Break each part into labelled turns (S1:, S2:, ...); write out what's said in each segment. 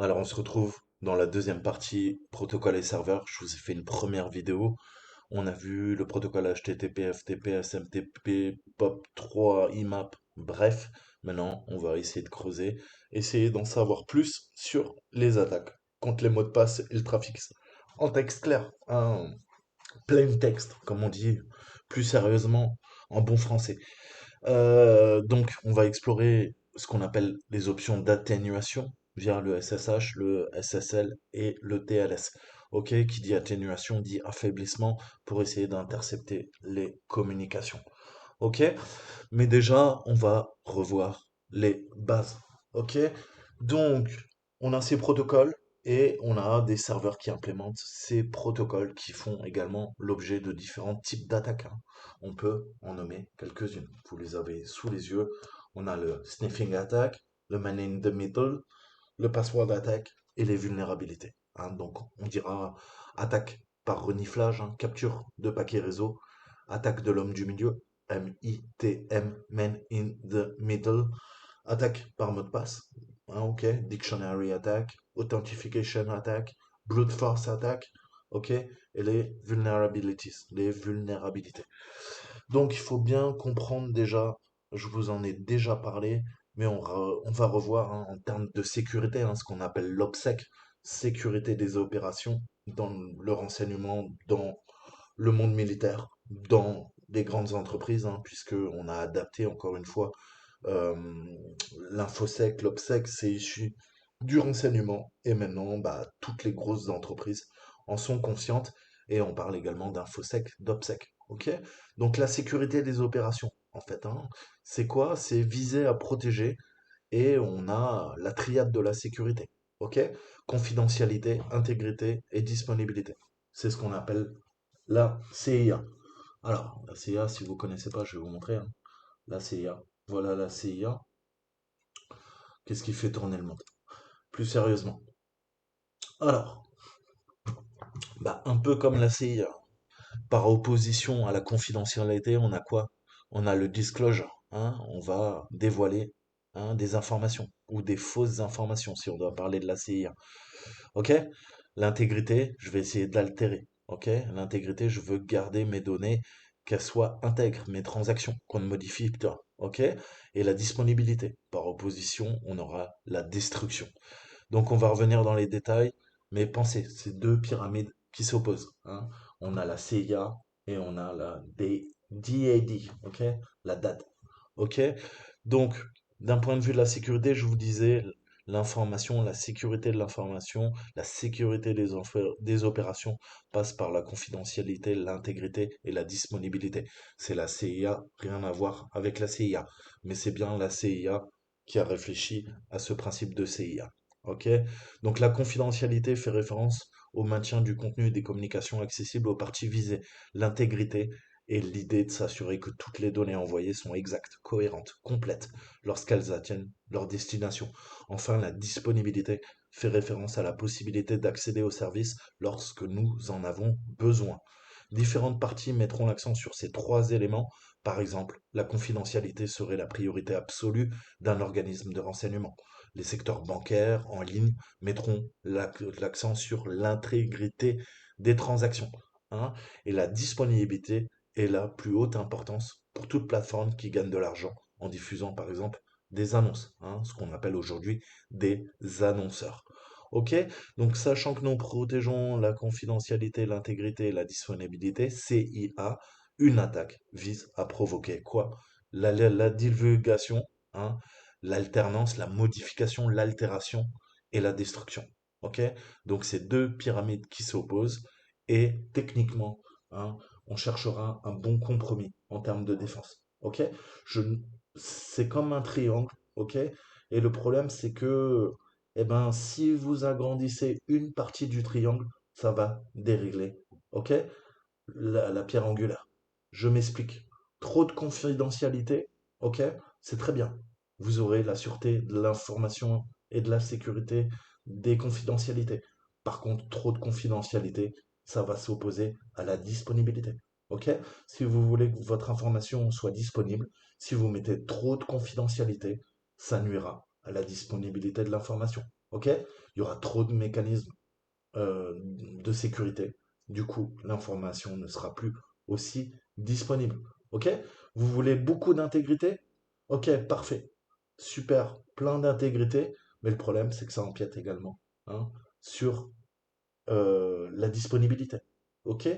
S1: Alors, on se retrouve dans la deuxième partie, protocole et serveur. Je vous ai fait une première vidéo. On a vu le protocole HTTP, FTP, SMTP, POP3, IMAP. Bref, maintenant, on va essayer de creuser, essayer d'en savoir plus sur les attaques contre les mots de passe et le trafic en texte clair, hein, plain text, comme on dit plus sérieusement en bon français. Donc, on va explorer ce qu'on appelle les options d'atténuation via le SSH, le SSL et le TLS. Ok, qui dit atténuation dit affaiblissement pour essayer d'intercepter les communications. Ok, mais déjà, on va revoir les bases. Ok, donc on a ces protocoles et on a des serveurs qui implémentent ces protocoles qui font également l'objet de différents types d'attaques, hein. On peut en nommer quelques-unes. Vous les avez sous les yeux. On a le sniffing attack, le man in the middle, le password attack et les vulnérabilités, hein. Donc on dira attaque par reniflage, hein, capture de paquets réseau, attaque de l'homme du milieu, MITM, man in the middle, attaque par mot de passe, hein, ok, dictionary attack, authentication attack, brute force attack, ok, et les vulnerabilities, les vulnérabilités. Donc il faut bien comprendre déjà, je vous en ai déjà parlé, mais on va revoir, hein, en termes de sécurité, hein, ce qu'on appelle l'OPSEC, sécurité des opérations dans le renseignement, dans le monde militaire, dans les grandes entreprises, hein, puisque on a adapté encore une fois euh, l'infosec, l'obsec, c'est issu du renseignement et maintenant bah, toutes les grosses entreprises en sont conscientes et on parle également d'infosec, d'obsec. Ok? Donc la sécurité des opérations, en fait, hein, c'est quoi? C'est viser à protéger et on a la triade de la sécurité. Ok? Confidentialité, intégrité et disponibilité. C'est ce qu'on appelle la CIA. Alors, la CIA, si vous connaissez pas, je vais vous montrer, hein. La CIA. Voilà la CIA. Qu'est-ce qui fait tourner le monde? Plus sérieusement. Alors, bah, un peu comme la CIA, par opposition à la confidentialité, on a quoi? On a le disclosure, hein, on va dévoiler, hein, des informations ou des fausses informations si on doit parler de la CIA. Ok? L'intégrité, je vais essayer de l'altérer. Ok? L'intégrité, je veux garder mes données, qu'elles soient intègres, mes transactions, qu'on ne modifie pas. Ok? Et la disponibilité. Par opposition, on aura la destruction. Donc on va revenir dans les détails, mais pensez, c'est deux pyramides qui s'opposent, hein. On a la CIA et on a la DAD, ok? La DAD, ok? Donc, d'un point de vue de la sécurité, je vous disais, l'information, la sécurité de l'information, la sécurité des opérations passe par la confidentialité, l'intégrité et la disponibilité. C'est la CIA, rien à voir avec la CIA, mais c'est bien la CIA qui a réfléchi à ce principe de CIA. Ok? Donc la confidentialité fait référence au maintien du contenu et des communications accessibles aux parties visées, l'intégrité et l'idée de s'assurer que toutes les données envoyées sont exactes, cohérentes, complètes lorsqu'elles atteignent leur destination. Enfin, la disponibilité fait référence à la possibilité d'accéder aux services lorsque nous en avons besoin. Différentes parties mettront l'accent sur ces trois éléments. Par exemple, la confidentialité serait la priorité absolue d'un organisme de renseignement. Les secteurs bancaires en ligne mettront l'accent sur l'intégrité des transactions, hein, et la disponibilité est la plus haute importance pour toute plateforme qui gagne de l'argent en diffusant par exemple des annonces, hein, ce qu'on appelle aujourd'hui des annonceurs. Ok? Donc sachant que nous protégeons la confidentialité, l'intégrité et la disponibilité, CIA, une attaque vise à provoquer quoi? La divulgation, hein, l'alternance, la modification, l'altération et la destruction. Ok? Donc c'est deux pyramides qui s'opposent et techniquement, hein, on cherchera un bon compromis en termes de défense. Ok? Je, c'est comme un triangle. Ok? Et le problème, c'est que, eh ben, si vous agrandissez une partie du triangle, ça va dérégler. Ok? La pierre angulaire. Je m'explique. Trop de confidentialité, ok, c'est très bien. Vous aurez la sûreté de l'information et de la sécurité des confidentialités. Par contre, trop de confidentialité, ça va s'opposer à la disponibilité. Ok? Si vous voulez que votre information soit disponible, si vous mettez trop de confidentialité, ça nuira à la disponibilité de l'information. Ok? Il il y aura trop de mécanismes de sécurité. Du coup, l'information ne sera plus aussi disponible. Ok? Vous voulez beaucoup d'intégrité? Ok, parfait. Super, plein d'intégrité. Mais le problème, c'est que ça empiète également, hein, sur la disponibilité. Ok?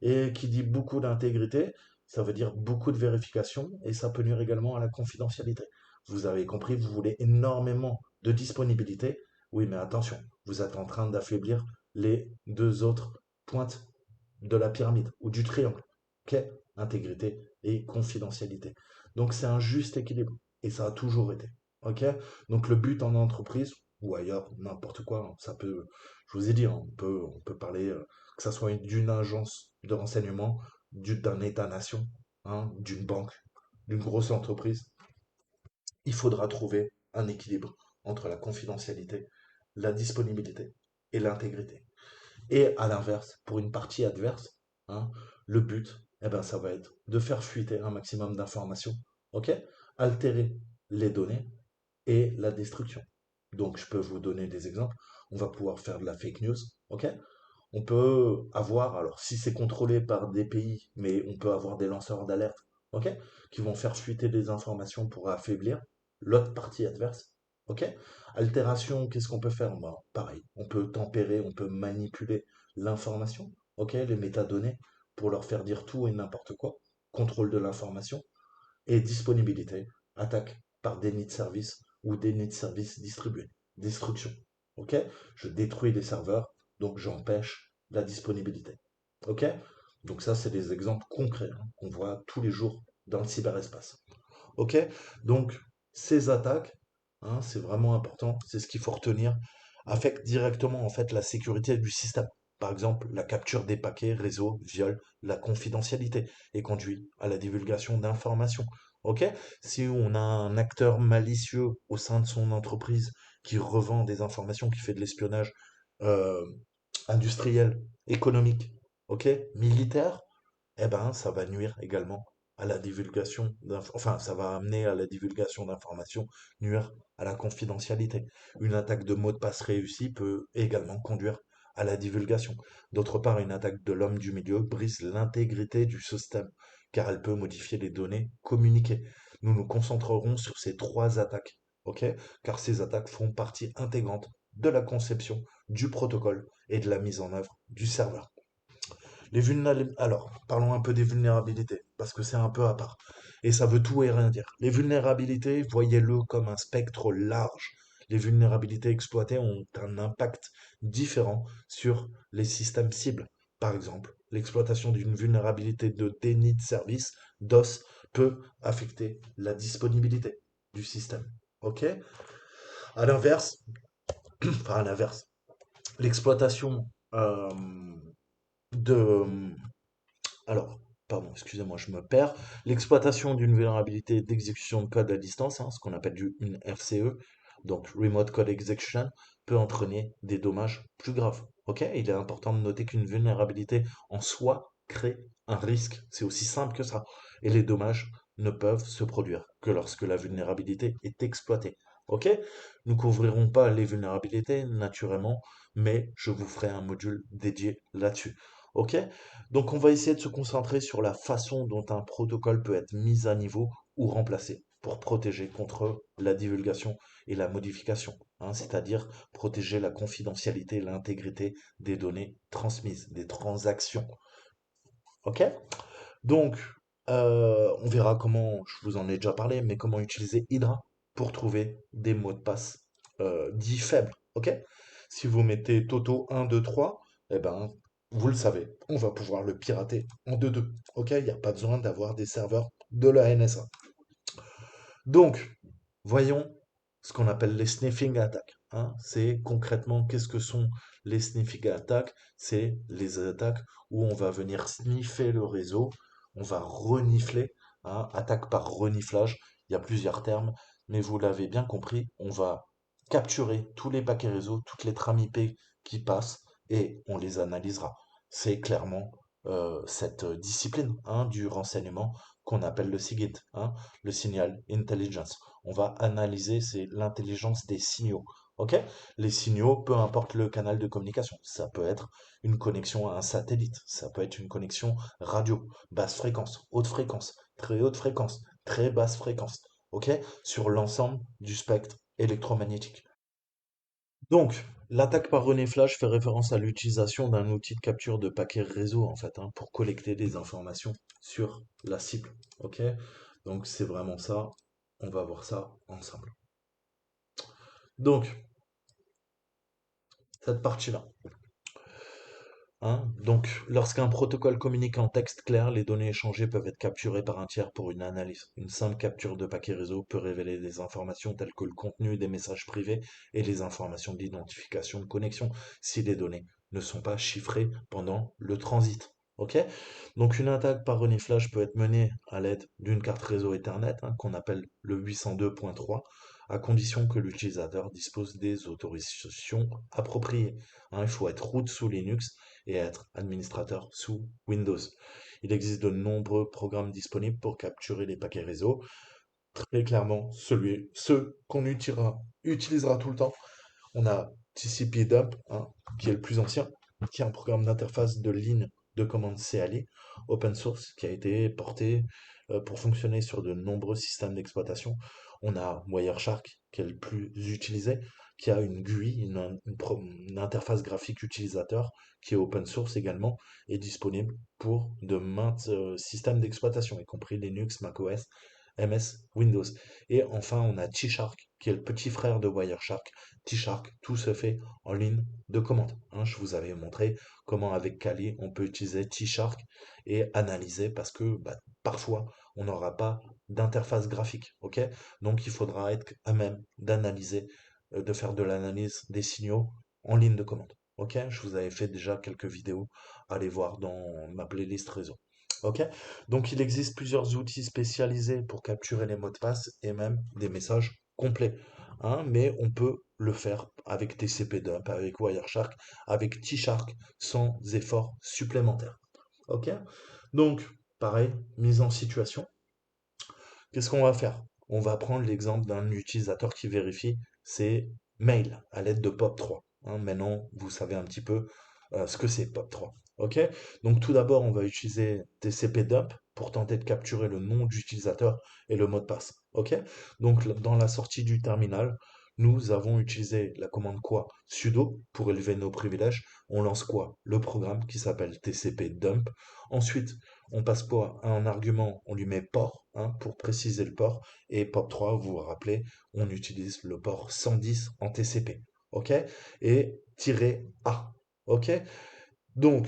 S1: Et qui dit beaucoup d'intégrité, ça veut dire beaucoup de vérification et ça peut nuire également à la confidentialité. Vous avez compris, vous voulez énormément de disponibilité. Oui, mais attention, vous êtes en train d'affaiblir les deux autres pointes de la pyramide ou du triangle, qu'est intégrité et confidentialité. Donc c'est un juste équilibre et ça a toujours été. Ok? Donc le but en entreprise ou ailleurs, n'importe quoi, hein, ça peut, je vous ai dit, hein, on peut parler que ça soit d'une agence de renseignement, d'un État-nation, hein, d'une banque, d'une grosse entreprise. Il faudra trouver un équilibre entre la confidentialité, la disponibilité et l'intégrité. Et à l'inverse, pour une partie adverse, hein, le but, eh ben, ça va être de faire fuiter un maximum d'informations, ok? Altérer les données et la destruction. Donc, je peux vous donner des exemples. On va pouvoir faire de la fake news, ok? On peut avoir, alors si c'est contrôlé par des pays, mais on peut avoir des lanceurs d'alerte, ok? Qui vont faire fuiter des informations pour affaiblir l'autre partie adverse, ok? Altération, qu'est-ce qu'on peut faire? Bah, pareil, on peut tempérer, on peut manipuler l'information, ok? Les métadonnées pour leur faire dire tout et n'importe quoi. Contrôle de l'information et disponibilité, attaque par déni de service ou déni de service distribué. Destruction. Ok? Je détruis les serveurs, donc j'empêche la disponibilité. Ok? Donc ça, c'est des exemples concrets hein, qu'on voit tous les jours dans le cyberespace. Ok? Donc ces attaques, hein, c'est vraiment important, c'est ce qu'il faut retenir, affectent directement en fait la sécurité du système. Par exemple, la capture des paquets réseau viole la confidentialité et conduit à la divulgation d'informations. Ok? Si on a un acteur malicieux au sein de son entreprise qui revend des informations, qui fait de l'espionnage euh, industriel, économique, ok, militaire, eh ben, ça va nuire également à la divulgation enfin, ça va amener à la divulgation d'informations, nuire à la confidentialité. Une attaque de mot de passe réussie peut également conduire à la divulgation. D'autre part, une attaque de l'homme du milieu brise l'intégrité du système, car elle peut modifier les données communiquées. Nous nous concentrerons sur ces trois attaques, ok? Car ces attaques font partie intégrante de la conception du protocole et de la mise en œuvre du serveur. Alors, parlons un peu des vulnérabilités, parce que c'est un peu à part. Et ça veut tout et rien dire. Les vulnérabilités, voyez-le comme un spectre large. Les vulnérabilités exploitées ont un impact différent sur les systèmes cibles. Par exemple, l'exploitation d'une vulnérabilité de déni de service, DOS, peut affecter la disponibilité du système. OK? À l'inverse, enfin à l'inverse, l'exploitation de alors, pardon, excusez-moi, je me perds. L'exploitation d'une vulnérabilité d'exécution de code à distance, hein, ce qu'on appelle une RCE, donc Remote Code Execution, peut entraîner des dommages plus graves. Ok? Il est important de noter qu'une vulnérabilité en soi crée un risque. C'est aussi simple que ça. Et les dommages ne peuvent se produire que lorsque la vulnérabilité est exploitée. Ok? Nous couvrirons pas les vulnérabilités naturellement, mais je vous ferai un module dédié là-dessus. Ok? Donc on va essayer de se concentrer sur la façon dont un protocole peut être mis à niveau ou remplacé pour protéger contre la divulgation et la modification, hein, c'est-à-dire protéger la confidentialité et l'intégrité des données transmises, des transactions. Ok? Donc, on verra comment, je vous en ai déjà parlé, mais comment utiliser Hydra pour trouver des mots de passe dits faibles. Ok? Si vous mettez Toto 1, 2, 3, eh ben, vous le savez, on va pouvoir le pirater en 2-2. Ok? Il n'y a pas besoin d'avoir des serveurs de la NSA. Donc, voyons ce qu'on appelle les sniffing attacks, hein. C'est concrètement qu'est-ce que sont les sniffing attacks? C'est les attaques où on va venir sniffer le réseau, on va renifler, hein, attaque par reniflage. Il y a plusieurs termes, mais vous l'avez bien compris, on va capturer tous les paquets réseau, toutes les trames IP qui passent et on les analysera. C'est clairement cette discipline hein, du renseignement qu'on appelle le SIGINT, hein, le Signal Intelligence. On va analyser, c'est l'intelligence des signaux. Ok? Les signaux, peu importe le canal de communication. Ça peut être une connexion à un satellite, ça peut être une connexion radio, basse fréquence, haute fréquence, très haute fréquence, très basse fréquence. Ok? Sur l'ensemble du spectre électromagnétique. Donc, l'attaque par René Flash fait référence à l'utilisation d'un outil de capture de paquets réseau, en fait, hein, pour collecter des informations sur la cible. Ok? Donc, c'est vraiment ça. On va voir ça ensemble. Donc, cette partie-là. Hein. Donc, lorsqu'un protocole communique en texte clair, les données échangées peuvent être capturées par un tiers pour une analyse. Une simple capture de paquet réseau peut révéler des informations telles que le contenu des messages privés et les informations d'identification de connexion si les données ne sont pas chiffrées pendant le transit. Ok? Donc, une attaque par reniflage peut être menée à l'aide d'une carte réseau Ethernet, hein, qu'on appelle le 802.3, à condition que l'utilisateur dispose des autorisations appropriées. Hein. Il faut être root sous Linux et être administrateur sous Windows. Il existe de nombreux programmes disponibles pour capturer les paquets réseau. Très clairement, ceux qu'on utilisera tout le temps. On a TCP Dump, hein, qui est le plus ancien, qui est un programme d'interface de ligne de commande CLI, open source, qui a été porté pour fonctionner sur de nombreux systèmes d'exploitation. On a Wireshark, qui est le plus utilisé, qui a une GUI, une interface graphique utilisateur, qui est open source également, et disponible pour de maintes systèmes d'exploitation, y compris Linux, macOS, MS, Windows. Et enfin, on a T-Shark, qui est le petit frère de Wireshark. T-Shark, tout se fait en ligne de commande. Hein. Je vous avais montré comment avec Kali, on peut utiliser T-Shark et analyser parce que bah, parfois, on n'aura pas d'interface graphique. Ok? Donc, il faudra être à même d'analyser, de faire de l'analyse des signaux en ligne de commande. Ok? Je vous avais fait déjà quelques vidéos. Allez voir dans ma playlist réseau. Ok? Donc, il existe plusieurs outils spécialisés pour capturer les mots de passe et même des messages complets. Hein, mais on peut le faire avec TCP/dump, avec Wireshark, avec T-Shark, sans effort supplémentaire. Ok? Donc, pareil, mise en situation. Qu'est-ce qu'on va faire? On va prendre l'exemple d'un utilisateur qui vérifie ses mails à l'aide de POP3. Hein. Maintenant, vous savez un petit peu ce que c'est POP3. Ok? Donc tout d'abord, on va utiliser TCP/dump pour tenter de capturer le nom d'utilisateur et le mot de passe. Ok? Donc dans la sortie du terminal, nous avons utilisé la commande quoi? Sudo pour élever nos privilèges. On lance quoi? Le programme qui s'appelle TCP/dump. Ensuite, on passe pas à un argument, on lui met port, hein, pour préciser le port, et POP3, vous vous rappelez, on utilise le port 110 en TCP, ok? Et -A, ok? Donc,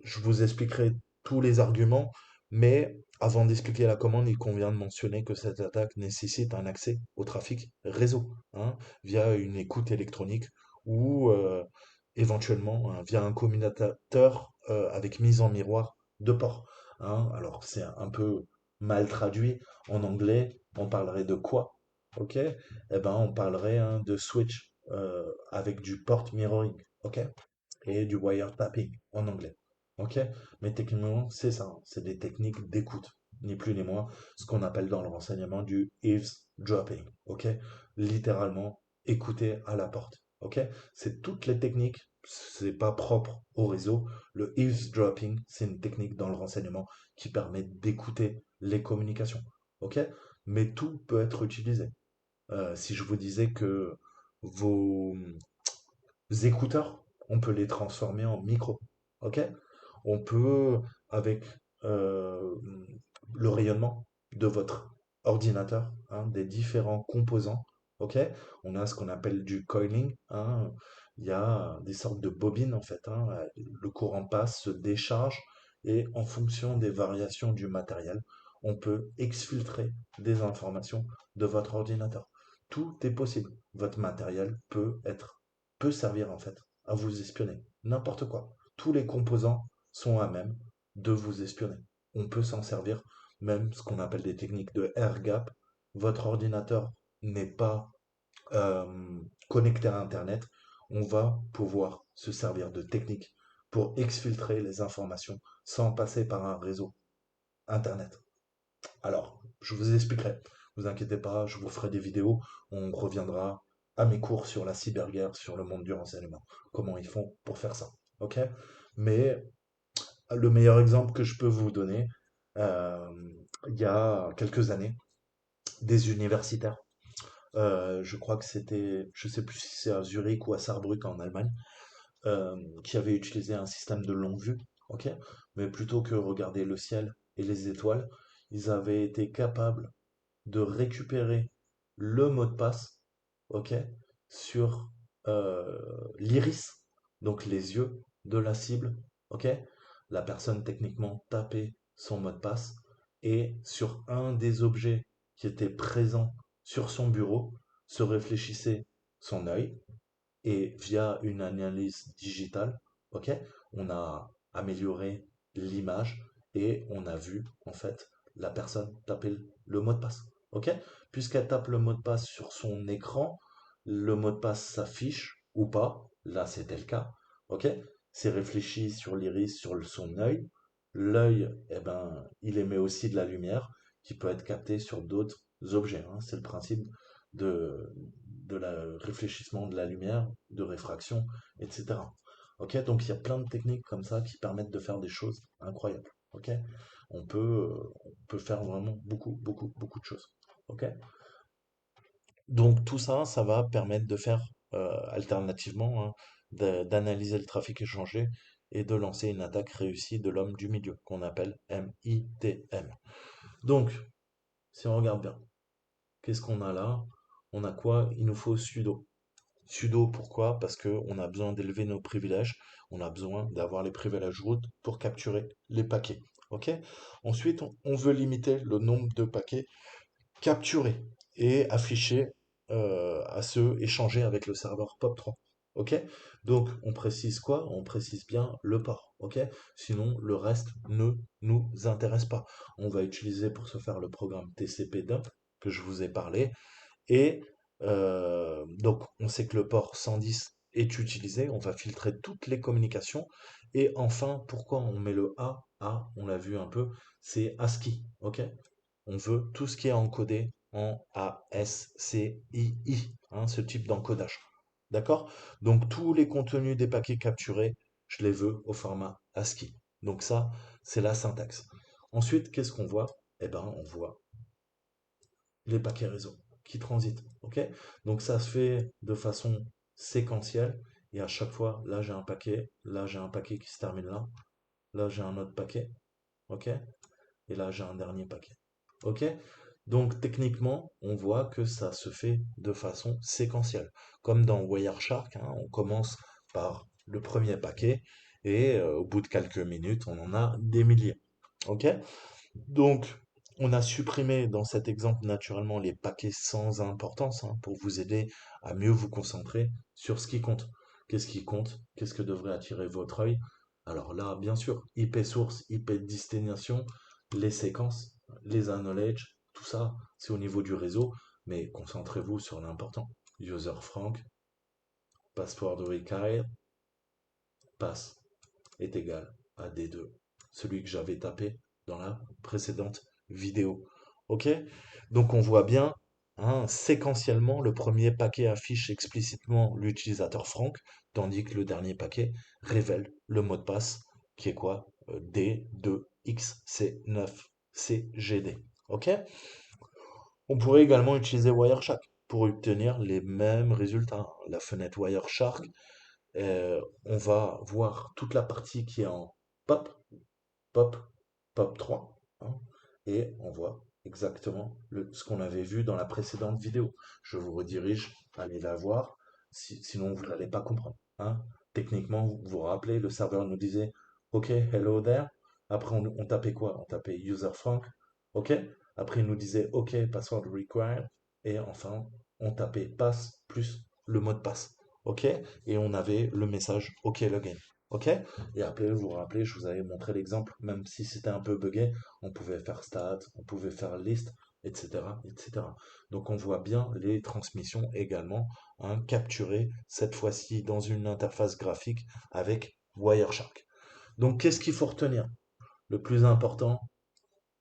S1: je vous expliquerai tous les arguments, mais avant d'expliquer la commande, il convient de mentionner que cette attaque nécessite un accès au trafic réseau, hein, via une écoute électronique ou éventuellement hein, via un commutateur avec mise en miroir de port. Hein. Alors, c'est un peu mal traduit. En anglais, on parlerait de quoi? Ok? Eh ben, on parlerait hein, de switch avec du port mirroring. Ok? Et du wiretapping en anglais. Ok? Mais techniquement, c'est ça. Hein. C'est des techniques d'écoute, ni plus ni moins. Ce qu'on appelle dans le renseignement du eavesdropping. Ok? Littéralement, écouter à la porte. Ok? C'est toutes les techniques. C'est pas propre au réseau. Le eavesdropping, c'est une technique dans le renseignement qui permet d'écouter les communications. Ok? Mais tout peut être utilisé. Si je vous disais que vos écouteurs, on peut les transformer en micro. Ok? On peut, avec euh, le rayonnement de votre ordinateur, hein, des différents composants, ok? On a ce qu'on appelle du coiling, hein. Il y a des sortes de bobines en fait, hein. Le courant passe, se décharge, et en fonction des variations du matériel, on peut exfiltrer des informations de votre ordinateur. Tout est possible. Votre matériel peut servir en fait à vous espionner. N'importe quoi. Tous les composants sont à même de vous espionner. On peut s'en servir, même ce qu'on appelle des techniques de air gap. Votre ordinateur n'est pas connecté à Internet. On va pouvoir se servir de techniques pour exfiltrer les informations sans passer par un réseau Internet. Alors, je vous expliquerai. Ne vous inquiétez pas, je vous ferai des vidéos. On reviendra à mes cours sur la cyberguerre, sur le monde du renseignement. Comment ils font pour faire ça. OK? Mais le meilleur exemple que je peux vous donner, euh, il y a quelques années, des universitaires. Je crois que c'était, je sais plus si c'est à Zurich ou à Saarbrück en Allemagne, qui avaient utilisé un système de longue vue, ok? Mais plutôt que regarder le ciel et les étoiles, ils avaient été capables de récupérer le mot de passe, ok, sur l'iris, donc les yeux de la cible, ok. La personne techniquement tapait son mot de passe et sur un des objets qui était présent sur son bureau se réfléchissait son œil et via une analyse digitale, ok, on a amélioré l'image et on a vu en fait la personne taper le mot de passe. Ok? Puisqu'elle tape le mot de passe sur son écran, le mot de passe s'affiche ou pas. Là, c'était le cas. Ok? C'est réfléchi sur l'iris, sur son œil. L'œil, eh ben, il émet aussi de la lumière qui peut être captée sur d'autres objets, hein. C'est le principe de, de la réfléchissement de la lumière, de réfraction, etc. Ok, donc il y a plein de techniques comme ça qui permettent de faire des choses incroyables. Ok, on peut faire vraiment beaucoup, beaucoup, beaucoup de choses. Ok, donc tout ça, ça va permettre de faire alternativement, hein, d'analyser le trafic échangé et de lancer une attaque réussie de l'homme du milieu, qu'on appelle MITM. Donc, si on regarde bien, qu'est-ce qu'on a là? On a quoi? Il nous faut sudo. Sudo, pourquoi? Parce qu'on a besoin d'élever nos privilèges, on a besoin d'avoir les privilèges root pour capturer les paquets. Ok? Ensuite, on veut limiter le nombre de paquets capturés et affichés à ceux échangés avec le serveur POP3. Ok? Donc, on précise quoi? On précise bien le port. Ok? Sinon, le reste ne nous intéresse pas. On va utiliser pour ce faire le programme TCP dump que je vous ai parlé et donc, on sait que le port 110 est utilisé, on va filtrer toutes les communications. Et enfin, pourquoi on met le A? A, on l'a vu un peu, c'est ASCII, ok? On veut tout ce qui est encodé en ASCII, hein, ce type d'encodage. D'accord? Donc, tous les contenus des paquets capturés, je les veux au format ASCII. Donc ça, c'est la syntaxe. Ensuite, qu'est-ce qu'on voit? Eh ben, on voit les paquets réseau qui transitent. Ok? Donc ça se fait de façon séquentielle et à chaque fois, là j'ai un paquet, là j'ai un paquet qui se termine là, là j'ai un autre paquet, ok? Et là j'ai un dernier paquet. Ok? Donc techniquement, on voit que ça se fait de façon séquentielle. Comme dans Wireshark, hein, on commence par le premier paquet et au bout de quelques minutes, on en a des milliers. Ok? Donc, on a supprimé dans cet exemple naturellement les paquets sans importance, hein, pour vous aider à mieux vous concentrer sur ce qui compte. Qu'est-ce qui compte? Qu'est-ce que devrait attirer votre œil? Alors là, bien sûr, IP source, IP destination, les séquences, les acknowledge, tout ça, c'est au niveau du réseau, mais concentrez-vous sur l'important. User frank, password required, pass est égal à D2, celui que j'avais tapé dans la précédente vidéo. Ok? Donc on voit bien, hein, séquentiellement, le premier paquet affiche explicitement l'utilisateur franc, tandis que le dernier paquet révèle le mot de passe, qui est quoi? D2XC9CGD. Ok? On pourrait également utiliser Wireshark pour obtenir les mêmes résultats. La fenêtre Wireshark, on va voir toute la partie qui est en pop, pop, pop 3, hein, et on voit exactement ce qu'on avait vu dans la précédente vidéo. Je vous redirige, allez la voir, sinon vous n'allez pas comprendre, hein. Techniquement, vous vous rappelez, le serveur nous disait OK, hello there. Après, on tapait quoi? On tapait user frank, OK. Après, il nous disait OK, password required. Et enfin, on tapait pass plus le mot de passe. OK? Et on avait le message OK login. OK? Et après, vous vous rappelez, je vous avais montré l'exemple, même si c'était un peu buggé, on pouvait faire stat, on pouvait faire list, etc., etc. Donc on voit bien les transmissions également, hein, capturées, cette fois-ci dans une interface graphique avec Wireshark. Donc qu'est-ce qu'il faut retenir? Le plus important,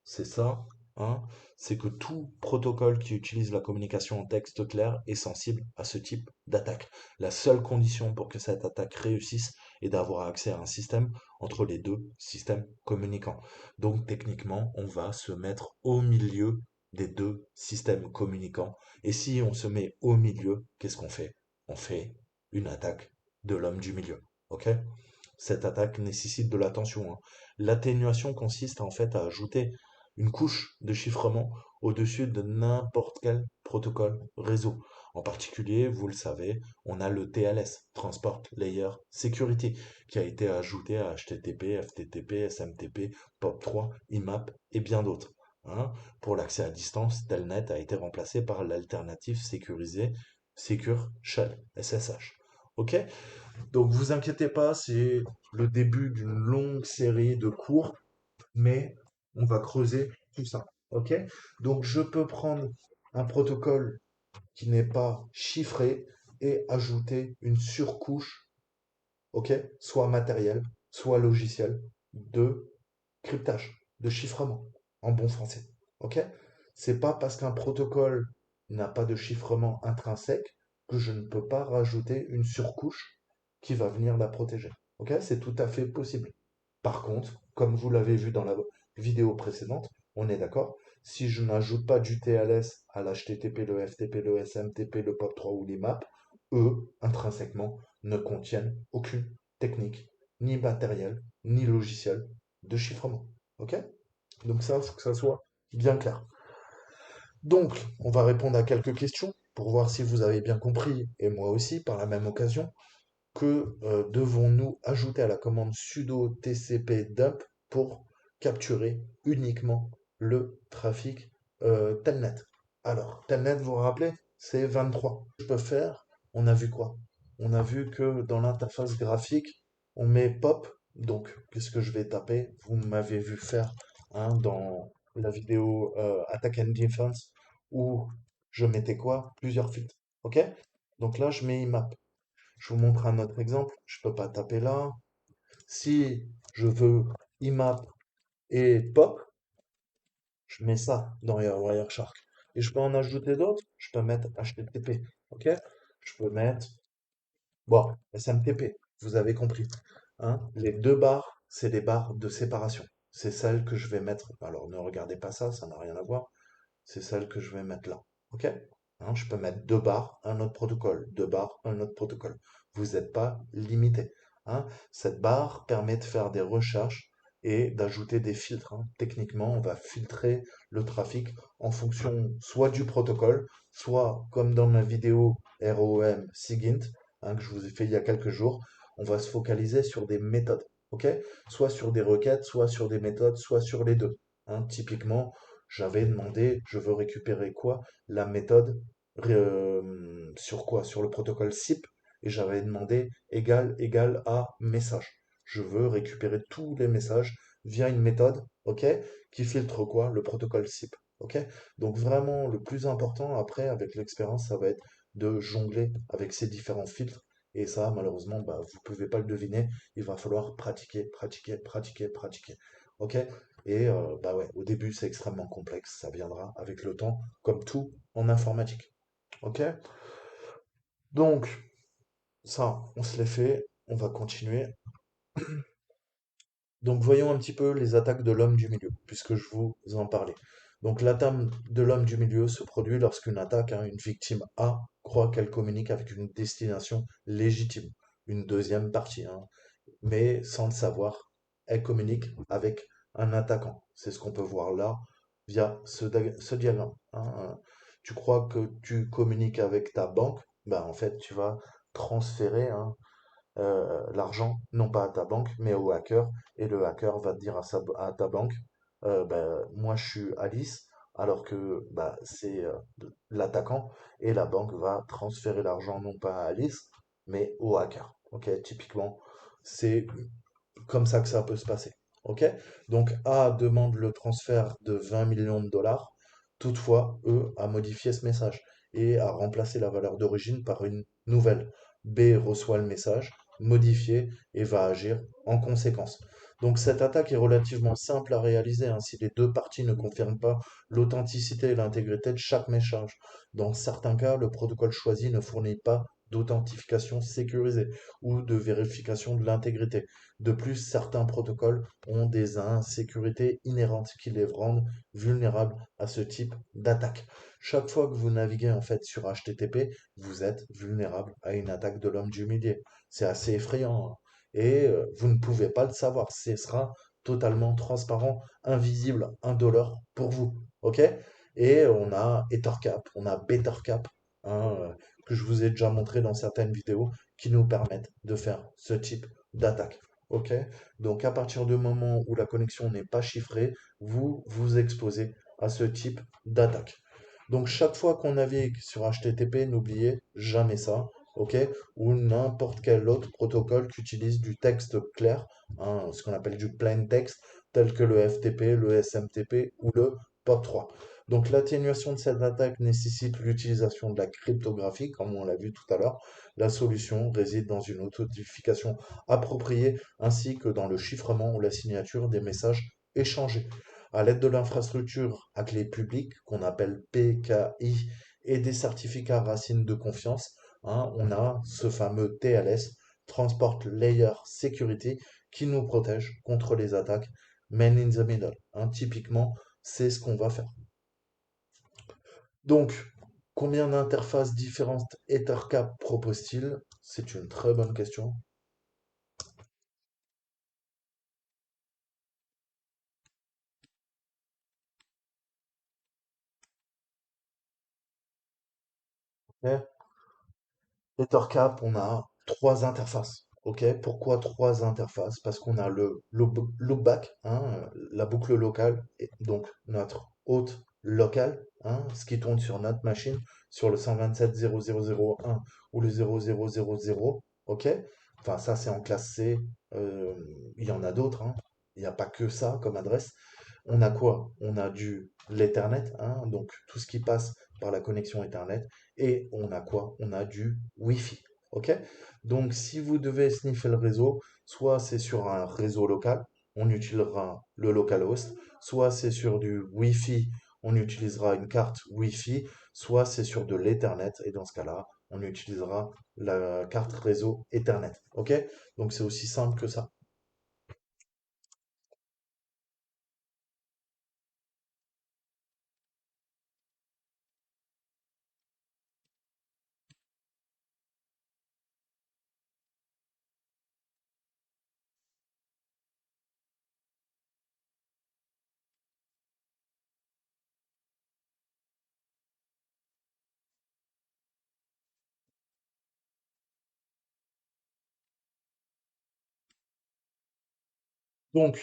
S1: c'est ça, hein, c'est que tout protocole qui utilise la communication en texte clair est sensible à ce type d'attaque. La seule condition pour que cette attaque réussisse est d'avoir accès à un système entre les deux systèmes communicants. Donc techniquement, on va se mettre au milieu des deux systèmes communicants. Et si on se met au milieu, qu'est-ce qu'on fait? On fait une attaque de l'homme du milieu. Ok? Cette attaque nécessite de l'attention, hein. L'atténuation consiste en fait à ajouter une couche de chiffrement au-dessus de n'importe quel protocole réseau. En particulier, vous le savez, on a le TLS, Transport Layer Security, qui a été ajouté à HTTP, FTTP, SMTP, POP3, IMAP et bien d'autres, hein. Pour l'accès à distance, Telnet a été remplacé par l'alternative sécurisée Secure Shell, SSH. Ok? Donc vous inquiétez pas, c'est le début d'une longue série de cours, mais on va creuser tout ça. Ok? Donc je peux prendre un protocole qui n'est pas chiffré et ajouter une surcouche, ok? Soit matérielle, soit logicielle, de cryptage, de chiffrement, en bon français. Ok? C'est pas parce qu'un protocole n'a pas de chiffrement intrinsèque que je ne peux pas rajouter une surcouche qui va venir la protéger. Ok? C'est tout à fait possible. Par contre, comme vous l'avez vu dans la vidéo précédente, on est d'accord, si je n'ajoute pas du TLS à l'HTTP, le FTP, le SMTP, le POP3 ou les maps, eux, intrinsèquement, ne contiennent aucune technique, ni matériel, ni logiciel de chiffrement. Ok? Donc ça, il faut que ça soit bien clair. Donc, on va répondre à quelques questions pour voir si vous avez bien compris, et moi aussi par la même occasion, que devons-nous ajouter à la commande sudo tcp dump pour capturer uniquement le trafic telnet. Alors, telnet, vous vous rappelez, c'est 23. Je peux faire, on a vu quoi? On a vu que dans l'interface graphique, on met pop. Donc, qu'est-ce que je vais taper? Vous m'avez vu faire, hein, dans la vidéo Attack and Defense où je mettais quoi? Plusieurs filtres. Ok? Donc là, je mets IMAP. Je vous montre un autre exemple. Je peux pas taper là. Si je veux IMAP et pop, je mets ça dans Wireshark. Et je peux en ajouter d'autres. Je peux mettre HTTP. Ok? Je peux mettre, bon, SMTP. Vous avez compris, hein? Les deux barres, c'est des barres de séparation. C'est celles que je vais mettre. Alors ne regardez pas ça, ça n'a rien à voir. C'est celle que je vais mettre là. OK? Hein, je peux mettre deux barres, un autre protocole, deux barres, un autre protocole. Vous n'êtes pas limité, hein. Cette barre permet de faire des recherches et d'ajouter des filtres, hein. Techniquement, on va filtrer le trafic en fonction soit du protocole, soit comme dans ma vidéo ROM SIGINT, hein, que je vous ai fait il y a quelques jours, on va se focaliser sur des méthodes. OK? Soit sur des requêtes, soit sur des méthodes, soit sur les deux, hein. Typiquement, j'avais demandé, je veux récupérer quoi? La méthode sur quoi? Sur le protocole SIP, et j'avais demandé égal à message. Je veux récupérer tous les messages via une méthode, ok, qui filtre quoi? Le protocole SIP, ok? Donc vraiment, le plus important après, avec l'expérience, ça va être de jongler avec ces différents filtres. Et ça, malheureusement, bah, vous pouvez pas le deviner. Il va falloir pratiquer, pratiquer, pratiquer, pratiquer. Ok? Et bah ouais, au début, c'est extrêmement complexe. Ça viendra avec le temps, comme tout en informatique. Ok? Donc, ça, on se l'est fait. On va continuer. Donc, voyons un petit peu les attaques de l'homme du milieu, puisque je vous en parlais. Donc, l'attaque de l'homme du milieu se produit lorsqu'une attaque, hein, une victime A, croit qu'elle communique avec une destination légitime, une deuxième partie, hein, mais sans le savoir, elle communique avec un attaquant. C'est ce qu'on peut voir là via ce diagramme, hein. Tu crois que tu communiques avec ta banque, ben en fait tu vas transférer, hein, l'argent non pas à ta banque mais au hacker, et le hacker va te dire à ta banque, ben, moi je suis Alice, alors que bah, c'est l'attaquant, et la banque va transférer l'argent non pas à Alice mais au hacker. Ok, typiquement c'est comme ça que ça peut se passer. OK? Donc A demande le transfert de 20 millions de dollars. Toutefois, E a modifié ce message et a remplacé la valeur d'origine par une nouvelle. B reçoit le message modifier et va agir en conséquence. Donc cette attaque est relativement simple à réaliser, hein, si les deux parties ne confirment pas l'authenticité et l'intégrité de chaque message. Dans certains cas, le protocole choisi ne fournit pas d'authentification sécurisée ou de vérification de l'intégrité. De plus, certains protocoles ont des insécurités inhérentes qui les rendent vulnérables à ce type d'attaque. Chaque fois que vous naviguez en fait sur HTTP, vous êtes vulnérable à une attaque de l'homme du milieu. C'est assez effrayant, hein. Et vous ne pouvez pas le savoir. Ce sera totalement transparent, invisible, indolore pour vous. OK? Et on a EtherCap, on a BetterCap, hein, que je vous ai déjà montré dans certaines vidéos, qui nous permettent de faire ce type d'attaque. OK? Donc à partir du moment où la connexion n'est pas chiffrée, vous vous exposez à ce type d'attaque. Donc chaque fois qu'on navigue sur HTTP, n'oubliez jamais ça, ok? Ou n'importe quel autre protocole qui utilise du texte clair, hein, ce qu'on appelle du plain text, tel que le FTP, le SMTP ou le POP3. Donc l'atténuation de cette attaque nécessite l'utilisation de la cryptographie, comme on l'a vu tout à l'heure. La solution réside dans une authentification appropriée ainsi que dans le chiffrement ou la signature des messages échangés. À l'aide de l'infrastructure à clé publique, qu'on appelle PKI, et des certificats racines de confiance, hein, on a ce fameux TLS, Transport Layer Security, qui nous protège contre les attaques man in the middle, hein. Typiquement, c'est ce qu'on va faire. Donc, combien d'interfaces différentes EtherCap propose-t-il? C'est une très bonne question. Ok. EtherCap, on a trois interfaces. Ok, pourquoi trois interfaces? Parce qu'on a le loopback, hein, la boucle locale, et donc notre hôte local, hein, ce qui tourne sur notre machine, sur le 127.0.0.0.1 ou le 0.0.0.0. Ok, enfin ça c'est en classe C. euh, il y en a d'autres, hein. Il n'y a pas que ça comme adresse. On a quoi? On a du l'Ethernet, hein, donc tout ce qui passe par la connexion Ethernet. Et on a quoi? On a du Wi-Fi. OK? Donc, si vous devez sniffer le réseau, soit c'est sur un réseau local, on utilisera le localhost, soit c'est sur du Wi-Fi, on utilisera une carte Wi-Fi, soit c'est sur de l'Ethernet, et dans ce cas-là, on utilisera la carte réseau Ethernet. OK? Donc, c'est aussi simple que ça. Donc,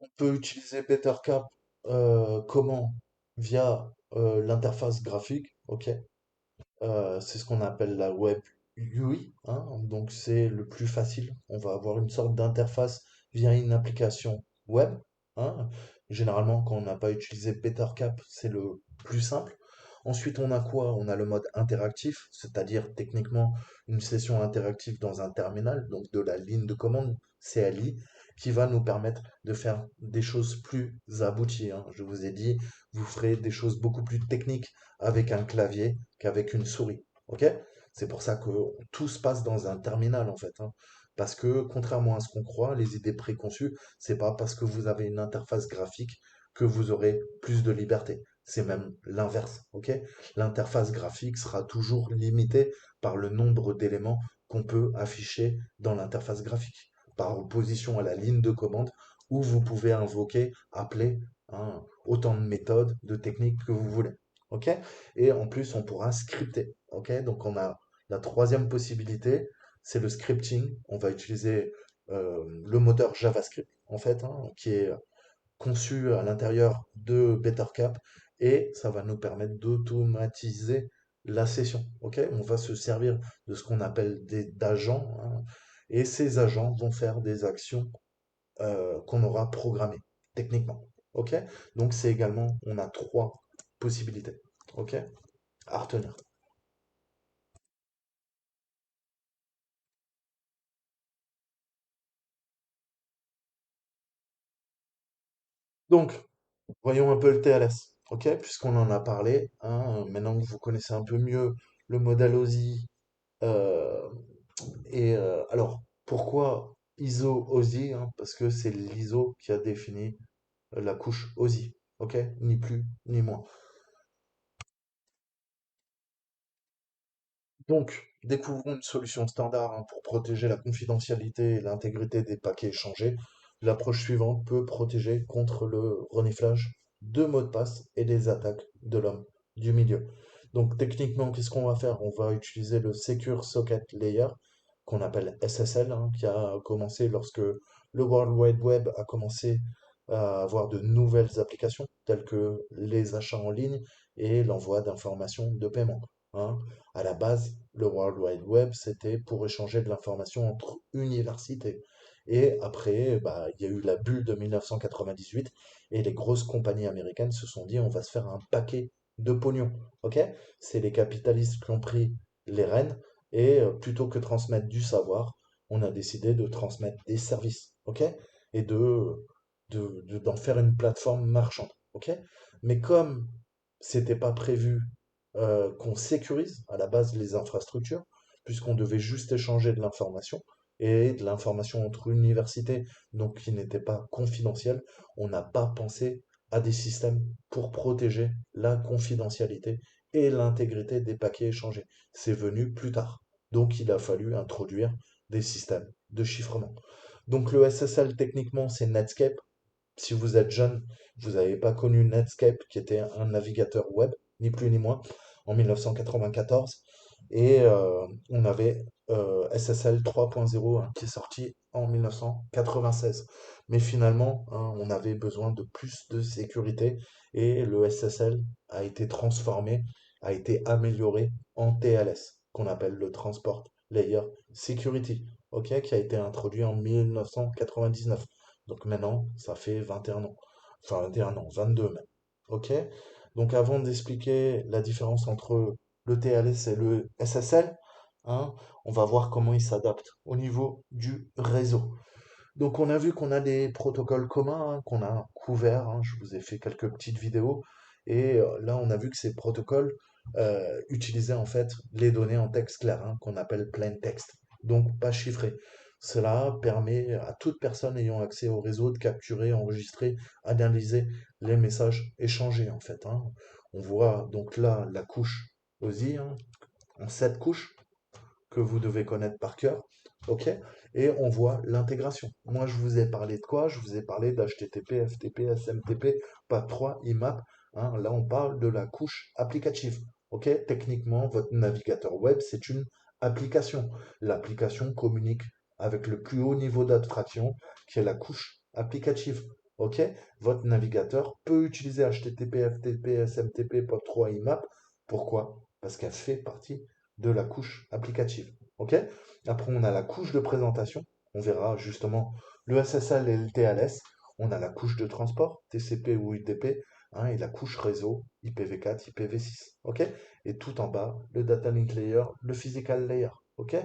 S1: on peut utiliser BetterCap comment? Via l'interface graphique, ok? C'est ce qu'on appelle la web UI, hein, donc c'est le plus facile. On va avoir une sorte d'interface via une application web, hein. Généralement, quand on n'a pas utilisé BetterCap, c'est le plus simple. Ensuite, on a quoi? On a le mode interactif, c'est-à-dire techniquement une session interactive dans un terminal, donc de la ligne de commande CLI, qui va nous permettre de faire des choses plus abouties, hein. Je vous ai dit, vous ferez des choses beaucoup plus techniques avec un clavier qu'avec une souris. Ok? C'est pour ça que tout se passe dans un terminal en fait, hein. Parce que contrairement à ce qu'on croit, les idées préconçues, c'est pas parce que vous avez une interface graphique que vous aurez plus de liberté. C'est même l'inverse. Ok? L'interface graphique sera toujours limitée par le nombre d'éléments qu'on peut afficher dans l'interface graphique, par opposition à la ligne de commande où vous pouvez invoquer, appeler, hein, autant de méthodes, de techniques que vous voulez. OK? Et en plus, on pourra scripter. OK? Donc, on a la troisième possibilité, c'est le scripting. On va utiliser le moteur JavaScript, en fait, hein, qui est conçu à l'intérieur de BetterCap et ça va nous permettre d'automatiser la session. OK? On va se servir de ce qu'on appelle d'agents, hein, et ces agents vont faire des actions qu'on aura programmées techniquement. OK? Donc, c'est également, on a trois possibilités. OK? À retenir. Donc, voyons un peu le TLS, ok? Puisqu'on en a parlé, hein, maintenant que vous connaissez un peu mieux le modèle OSI, euh, alors, pourquoi ISO OSI, hein? Parce que c'est l'ISO qui a défini la couche OSI, ok? Ni plus ni moins. Donc, découvrons une solution standard, hein, pour protéger la confidentialité et l'intégrité des paquets échangés. L'approche suivante peut protéger contre le reniflage de mots de passe et des attaques de l'homme du milieu. Donc, techniquement, qu'est-ce qu'on va faire? On va utiliser le Secure Socket Layer, qu'on appelle SSL, hein, qui a commencé lorsque le World Wide Web a commencé à avoir de nouvelles applications, telles que les achats en ligne et l'envoi d'informations de paiement, hein. À la base, le World Wide Web, c'était pour échanger de l'information entre universités. Et après, bah, il y a eu la bulle de 1998 et les grosses compagnies américaines se sont dit on va se faire un paquet de pognon. Ok? C'est les capitalistes qui ont pris les rênes et plutôt que transmettre du savoir, on a décidé de transmettre des services. Ok? Et d'en faire une plateforme marchande. Ok? Mais comme c'était pas prévu qu'on sécurise à la base les infrastructures, puisqu'on devait juste échanger de l'information, et de l'information entre universités, donc qui n'était pas confidentielle, on n'a pas pensé à des systèmes pour protéger la confidentialité et l'intégrité des paquets échangés. C'est venu plus tard. Donc il a fallu introduire des systèmes de chiffrement. Donc le SSL techniquement c'est Netscape. Si vous êtes jeune, vous n'avez pas connu Netscape, qui était un navigateur web, ni plus ni moins, en 1994. Et on avait SSL 3.0, hein, qui est sorti en 1996. Mais finalement, hein, on avait besoin de plus de sécurité et le SSL a été transformé, a été amélioré en TLS, qu'on appelle le Transport Layer Security, ok, qui a été introduit en 1999. Donc maintenant, ça fait 21 ans. Enfin, 21 ans, 22 même. Ok? Donc avant d'expliquer la différence entre le TLS et le SSL, hein, on va voir comment ils s'adaptent au niveau du réseau. Donc on a vu qu'on a des protocoles communs, hein, qu'on a couverts, hein, je vous ai fait quelques petites vidéos, et là on a vu que ces protocoles utilisaient en fait les données en texte clair, hein, qu'on appelle plain text, donc pas chiffré. Cela permet à toute personne ayant accès au réseau de capturer, enregistrer, analyser les messages échangés en fait, hein. On voit donc là la couche OSI, hein, en 7 couches, que vous devez connaître par cœur, ok? Et on voit l'intégration. Moi, je vous ai parlé de quoi? Je vous ai parlé d'HTTP, FTP, SMTP, PAP3, IMAP, hein. Là, on parle de la couche applicative, ok? Techniquement, votre navigateur web, c'est une application. L'application communique avec le plus haut niveau d'abstraction, qui est la couche applicative. Ok? Votre navigateur peut utiliser HTTP, FTP, SMTP, POP3, IMAP. Pourquoi? Parce qu'elle fait partie de la couche applicative. Ok? Après, on a la couche de présentation. On verra justement le SSL et le TLS. On a la couche de transport, TCP ou UDP, hein, et la couche réseau, IPv4, IPv6. Ok? Et tout en bas, le data link layer, le physical layer. Ok?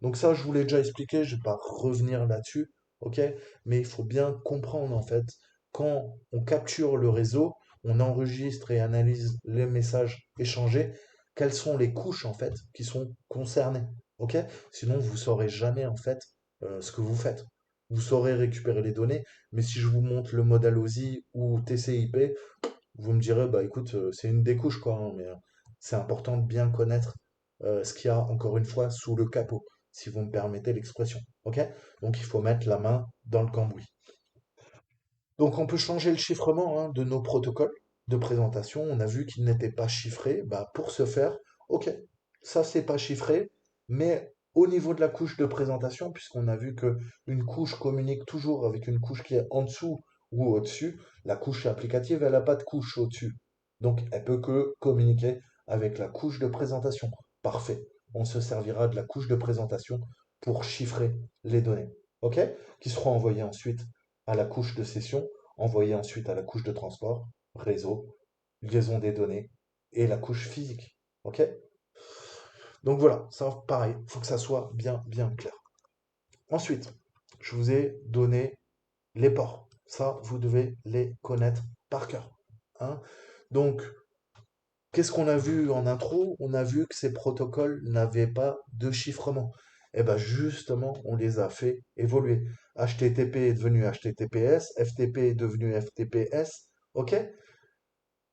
S1: Donc ça, je vous l'ai déjà expliqué, je ne vais pas revenir là-dessus. Ok? Mais il faut bien comprendre en fait, quand on capture le réseau, on enregistre et analyse les messages échangés, quelles sont les couches en fait qui sont concernées. Ok? Sinon, vous saurez jamais en fait ce que vous faites. Vous saurez récupérer les données, mais si je vous montre le modèle OSI ou TCP, vous me direz, bah écoute, c'est une des couches quoi, hein, mais c'est important de bien connaître ce qu'il y a encore une fois sous le capot, si vous me permettez l'expression. Ok? Donc il faut mettre la main dans le cambouis. Donc on peut changer le chiffrement, hein, de nos protocoles de présentation. On a vu qu'ils n'étaient pas chiffrés. Bah, pour ce faire, ok, ça c'est pas chiffré, mais au niveau de la couche de présentation, puisqu'on a vu que une couche communique toujours avec une couche qui est en dessous ou au-dessus, la couche applicative, elle n'a pas de couche au-dessus. Donc elle peut que communiquer avec la couche de présentation. Parfait. On se servira de la couche de présentation pour chiffrer les données. OK? Qui seront envoyées ensuite à la couche de session, envoyée ensuite à la couche de transport, réseau, liaison des données et la couche physique. OK? Donc voilà, ça pareil, il faut que ça soit bien clair. Ensuite, je vous ai donné les ports. Ça, vous devez les connaître par cœur. Hein. Donc, qu'est-ce qu'on a vu en intro? On a vu que ces protocoles n'avaient pas de chiffrement. Et bien justement, on les a fait évoluer. HTTP est devenu HTTPS, FTP est devenu FTPS, ok?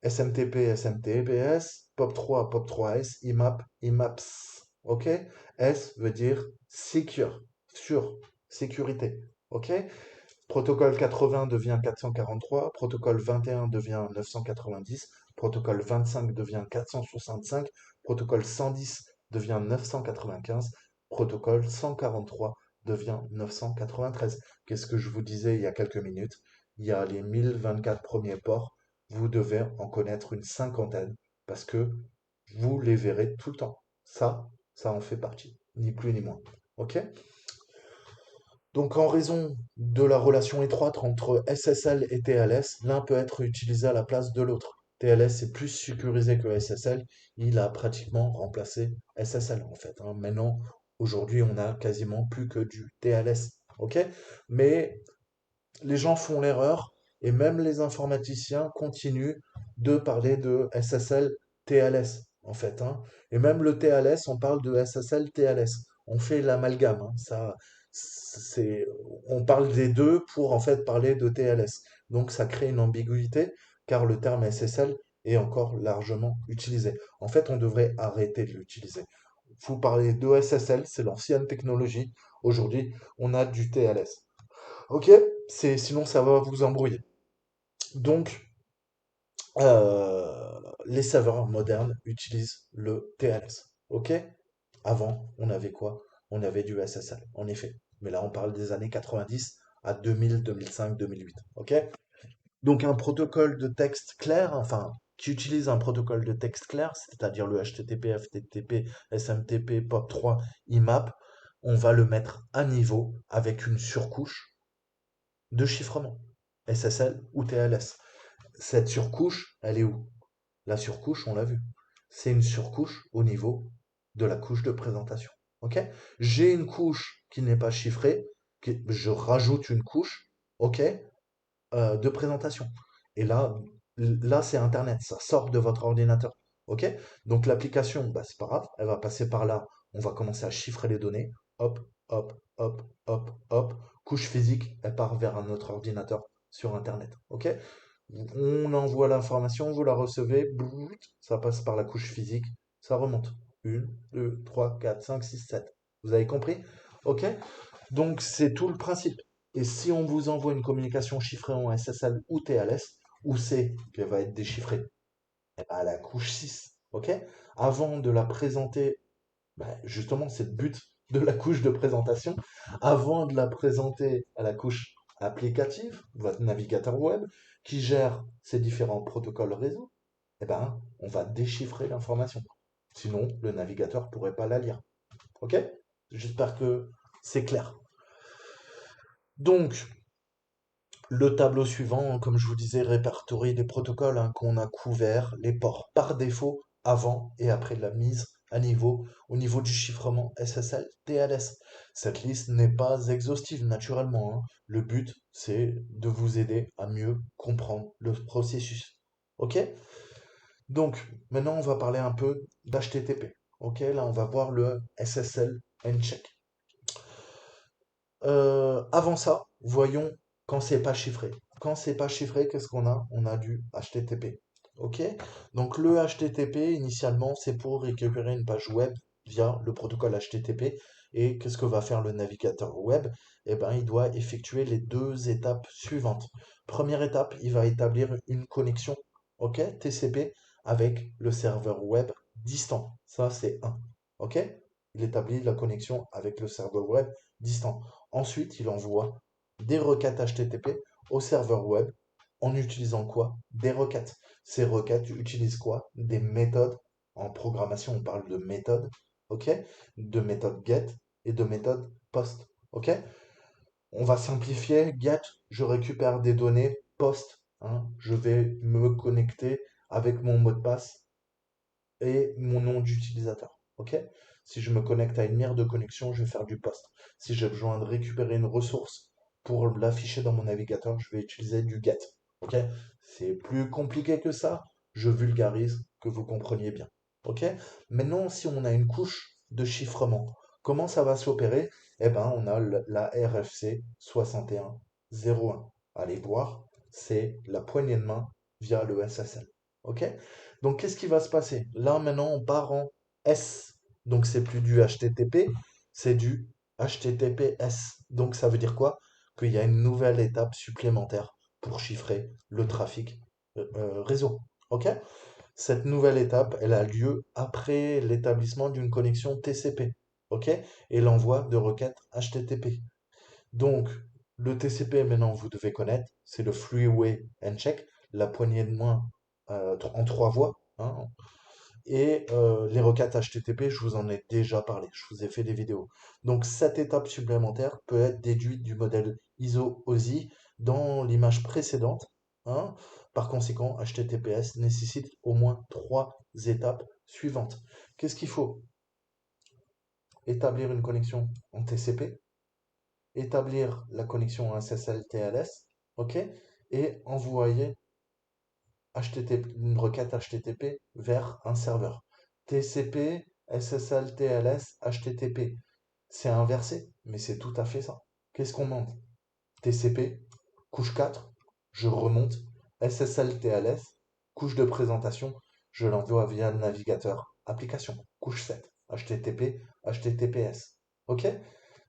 S1: SMTP, SMTPS, POP3, POP3S, IMAP, IMAPS, ok? S veut dire secure, sûr, sécurité, ok? Protocole 80 devient 443, protocole 21 devient 990, protocole 25 devient 465, protocole 110 devient 995, protocole 143 devient 993. Qu'est-ce que je vous disais il y a quelques minutes? Il y a les 1024 premiers ports, vous devez en connaître une cinquantaine parce que vous les verrez tout le temps. Ça en fait partie, ni plus ni moins. Ok? Donc, en raison de la relation étroite entre SSL et TLS, l'un peut être utilisé à la place de l'autre. TLS est plus sécurisé que SSL, il a pratiquement remplacé SSL en fait. Hein. Maintenant, aujourd'hui, on a quasiment plus que du TLS. Ok? Mais les gens font l'erreur et même les informaticiens continuent de parler de SSL TLS en fait. Hein. Et même le TLS, on parle de SSL TLS. On fait l'amalgame. Hein. Ça, c'est, on parle des deux pour en fait parler de TLS. Donc ça crée une ambiguïté car le terme SSL est encore largement utilisé. En fait, on devrait arrêter de l'utiliser. Vous parlez de SSL, c'est l'ancienne technologie. Aujourd'hui, on a du TLS. Ok? Sinon ça va vous embrouiller. Donc, les serveurs modernes utilisent le TLS. Ok? Avant, on avait quoi? On avait du SSL, en effet. Mais là, on parle des années 90 à 2000, 2005, 2008. Ok? Donc, un protocole de texte clair, enfin, qui utilise un protocole de texte clair, c'est-à-dire le HTTP, FTTP, SMTP, POP3, IMAP, on va le mettre à niveau avec une surcouche de chiffrement, SSL ou TLS. Cette surcouche, elle est où? La surcouche, on l'a vu. C'est une surcouche au niveau de la couche de présentation. Ok? J'ai une couche qui n'est pas chiffrée, je rajoute une couche, ok, de présentation. Et là c'est Internet, ça sort de votre ordinateur. Ok? Donc l'application, bah, c'est pas grave, elle va passer par là. On va commencer à chiffrer les données. Hop, hop, hop, hop, hop. Couche physique, elle part vers un autre ordinateur sur Internet. Ok? On envoie l'information, vous la recevez, ça passe par la couche physique, ça remonte. Une, 2, 3, 4, 5, 6, 7. Vous avez compris? Ok? Donc c'est tout le principe. Et si on vous envoie une communication chiffrée en SSL ou TLS, où c'est qu'elle va être déchiffrée? Eh ben, à la couche 6. Ok? Avant de la présenter, ben, justement, c'est le but de la couche de présentation. Avant de la présenter à la couche applicative, votre navigateur web, qui gère ces différents protocoles réseau, eh ben, on va déchiffrer l'information. Sinon, le navigateur ne pourrait pas la lire. Ok? J'espère que c'est clair. Donc, le tableau suivant, comme je vous disais, répertorie les protocoles hein, qu'on a couverts, les ports par défaut, avant et après la mise à niveau, au niveau du chiffrement SSL, TLS. Cette liste n'est pas exhaustive naturellement. Hein. Le but, c'est de vous aider à mieux comprendre le processus. Ok? Donc, maintenant, on va parler un peu d'HTTP. Ok? Là, on va voir le SSL Ncheck. Avant ça, voyons quand c'est pas chiffré. Quand c'est pas chiffré, qu'est-ce qu'on a? On a du HTTP. Ok? Donc le HTTP, initialement, c'est pour récupérer une page web via le protocole HTTP. Et qu'est-ce que va faire le navigateur web? Eh ben, il doit effectuer les deux étapes suivantes. Première étape, il va établir une connexion, ok, TCP, avec le serveur web distant. Ça, c'est un. Ok? Il établit la connexion avec le serveur web distant. Ensuite, il envoie des requêtes HTTP au serveur web en utilisant quoi? Des requêtes. Ces requêtes utilisent quoi? Des méthodes. En programmation, on parle de méthodes, ok? De méthode get et de méthode post, ok? On va simplifier. Get, je récupère des données. Post, hein, je vais me connecter avec mon mot de passe et mon nom d'utilisateur. Ok? Si je me connecte à une mire de connexion, je vais faire du post. Si j'ai besoin de récupérer une ressource pour l'afficher dans mon navigateur, je vais utiliser du get. Ok? C'est plus compliqué que ça. Je vulgarise, que vous compreniez bien. Ok? Maintenant, si on a une couche de chiffrement, comment ça va s'opérer? Eh ben, on a la RFC 6101. Allez voir, c'est la poignée de main via le SSL. Ok? Donc, qu'est-ce qui va se passer? Là, maintenant, on part en S. Donc, c'est plus du HTTP, c'est du HTTPS. Donc, ça veut dire quoi? Qu'il y a une nouvelle étape supplémentaire pour chiffrer le trafic réseau. Ok? Cette nouvelle étape, elle a lieu après l'établissement d'une connexion TCP. Ok? Et l'envoi de requêtes HTTP. Donc, le TCP, maintenant, vous devez connaître, c'est le Freeway Handshake, la poignée de main en trois voies, hein. Et les requêtes HTTP, je vous en ai déjà parlé, je vous ai fait des vidéos. Donc, cette étape supplémentaire peut être déduite du modèle ISO-OSI dans l'image précédente, hein. Par conséquent, HTTPS nécessite au moins trois étapes suivantes. Qu'est-ce qu'il faut? Établir une connexion en TCP, établir la connexion SSL-TLS, ok, et envoyer HTTP, une requête HTTP vers un serveur. TCP, SSL-TLS, HTTP. C'est inversé, mais c'est tout à fait ça. Qu'est-ce qu'on demande? TCP, couche 4, je remonte. SSL-TLS, couche de présentation, je l'envoie via le navigateur. Application, couche 7. HTTP, HTTPS. Ok?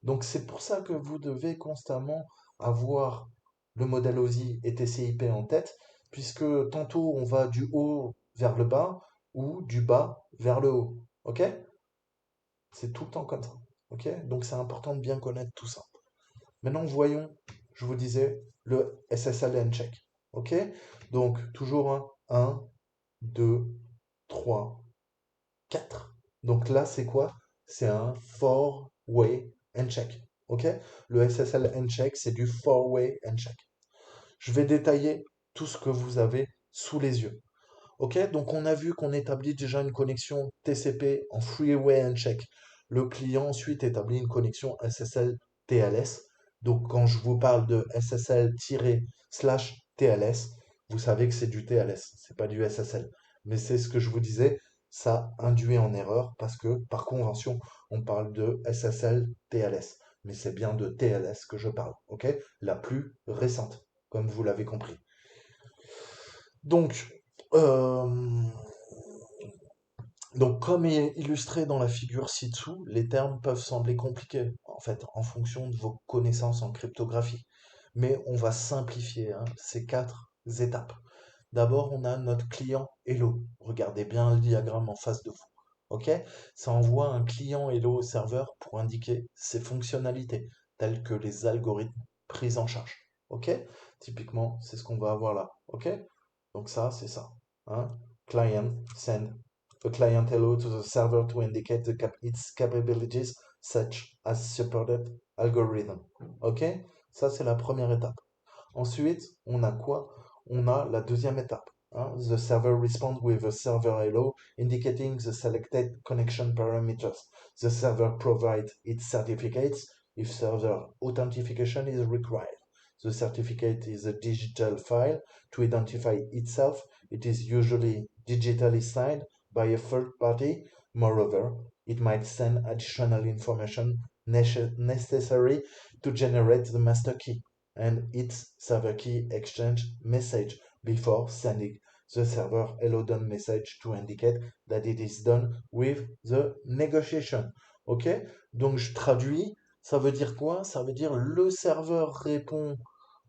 S1: Donc c'est pour ça que vous devez constamment avoir le modèle OSI et TCP en tête, puisque tantôt on va du haut vers le bas ou du bas vers le haut. Ok? C'est tout le temps comme ça. Ok? Donc c'est important de bien connaître tout ça. Maintenant voyons, je vous disais, le SSL Handshake. Ok? Donc toujours un 2, 3, 4. Donc là, c'est quoi? C'est un four-way handshake. OK? Le SSL handshake, c'est du four-way handshake. Je vais détailler tout ce que vous avez sous les yeux. OK? Donc on a vu qu'on établit déjà une connexion TCP en three-way handshake. Le client ensuite établit une connexion SSL TLS. Donc quand je vous parle de SSL-TLS, vous savez que c'est du TLS, c'est pas du SSL. Mais c'est ce que je vous disais, ça induit en erreur parce que par convention, on parle de SSL TLS. Mais c'est bien de TLS que je parle, ok? La plus récente, comme vous l'avez compris. Donc, euh, donc, comme illustré dans la figure ci-dessous, les termes peuvent sembler compliqués, en fait, en fonction de vos connaissances en cryptographie. Mais on va simplifier hein, ces quatre étapes. D'abord, on a notre client Hello. Regardez bien le diagramme en face de vous. OK? Ça envoie un client Hello au serveur pour indiquer ses fonctionnalités, telles que les algorithmes pris en charge. OK? Typiquement, c'est ce qu'on va avoir là. OK? Donc ça, c'est ça. Hein? Client send a client hello to the server to indicate its capabilities such as supported algorithm. OK? Ça, c'est la première étape. Ensuite, on a quoi? On a la deuxième étape, hein. The server responds with a server hello indicating the selected connection parameters. The server provides its certificates if server authentication is required. The certificate is a digital file to identify itself. It is usually digitally signed by a third party. Moreover, it might send additional information necessary to generate the master key and its server key exchange message before sending the server hello done message to indicate that it is done with the negotiation. Ok? Donc je traduis, ça veut dire quoi? Ça veut dire le serveur répond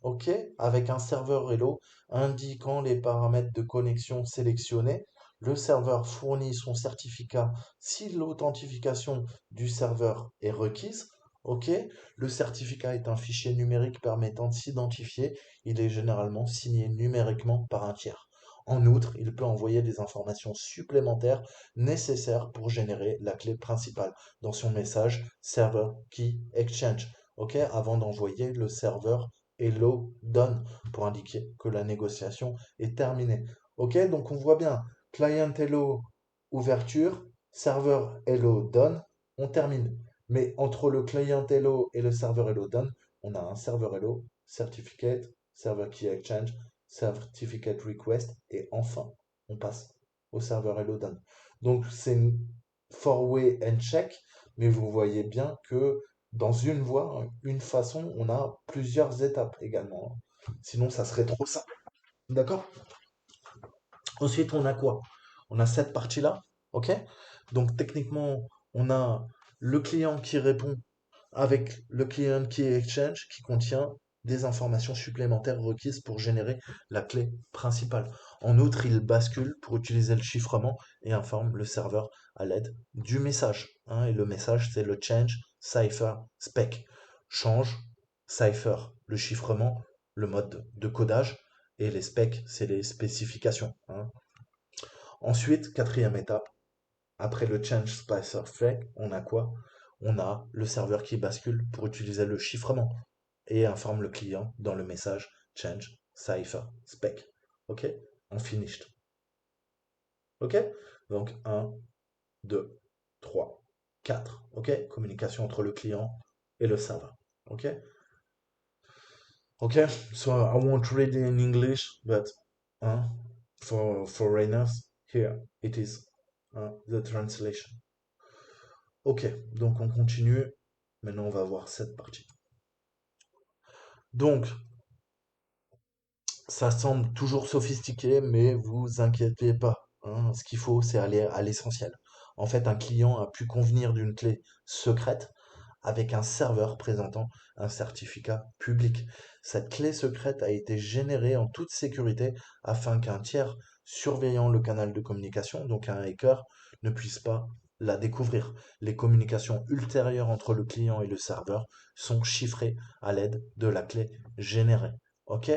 S1: ok avec un serveur hello indiquant les paramètres de connexion sélectionnés. Le serveur fournit son certificat si l'authentification du serveur est requise. Ok, le certificat est un fichier numérique permettant de s'identifier. Il est généralement signé numériquement par un tiers. En outre, il peut envoyer des informations supplémentaires nécessaires pour générer la clé principale dans son message Server Key Exchange. Ok, avant d'envoyer le serveur Hello Done pour indiquer que la négociation est terminée. Ok, donc on voit bien client Hello ouverture, serveur Hello Done, on termine. Mais entre le client Hello et le serveur Hello Done, On a un serveur hello, certificate, server key exchange, certificate request, et enfin, on passe au serveur hello done. Donc, c'est une four-way and check, mais vous voyez bien que dans une voie, une façon, on a plusieurs étapes également. Sinon, ça serait trop simple. D'accord? Ensuite, on a quoi? On a cette partie-là, ok? Donc techniquement, on a le client qui répond avec le client key exchange qui contient des informations supplémentaires requises pour générer la clé principale. En outre, il bascule pour utiliser le chiffrement et informe le serveur à l'aide du message, hein. Et le message, c'est le change cipher spec. Change, cipher, le chiffrement, le mode de codage, et les specs, c'est les spécifications, hein. Ensuite, quatrième étape, après le change spicer flag, on a quoi? On a le serveur qui bascule pour utiliser le chiffrement et informe le client dans le message change cipher spec. Ok? On finished. Ok? Donc 1, 2, 3, 4. Ok? Communication entre le client et le serveur. Ok? Ok? So I won't read in English, but uh, for foreigners, here it is, the translation. Ok, donc on continue. Maintenant, on va voir cette partie. Donc, ça semble toujours sophistiqué, mais vous inquiétez pas, hein. Ce qu'il faut, c'est aller à l'essentiel. En fait, un client a pu convenir d'une clé secrète avec un serveur présentant un certificat public. Cette clé secrète a été générée en toute sécurité afin qu'un tiers surveillant le canal de communication, donc un hacker, ne puisse pas la découvrir. Les communications ultérieures entre le client et le serveur sont chiffrées à l'aide de la clé générée. Ok?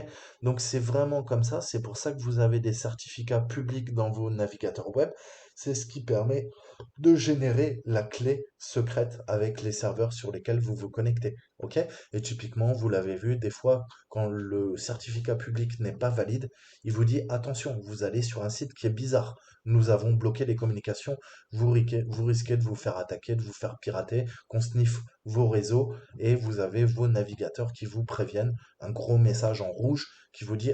S1: Donc c'est vraiment comme ça, c'est pour ça que vous avez des certificats publics dans vos navigateurs web. C'est ce qui permet de générer la clé secrète avec les serveurs sur lesquels vous vous connectez. OK? Et typiquement, vous l'avez vu, des fois, quand le certificat public n'est pas valide, il vous dit attention, vous allez sur un site qui est bizarre. Nous avons bloqué les communications, vous risquez de vous faire attaquer, de vous faire pirater, qu'on sniffe vos réseaux et vous avez vos navigateurs qui vous préviennent, un gros message en rouge qui vous dit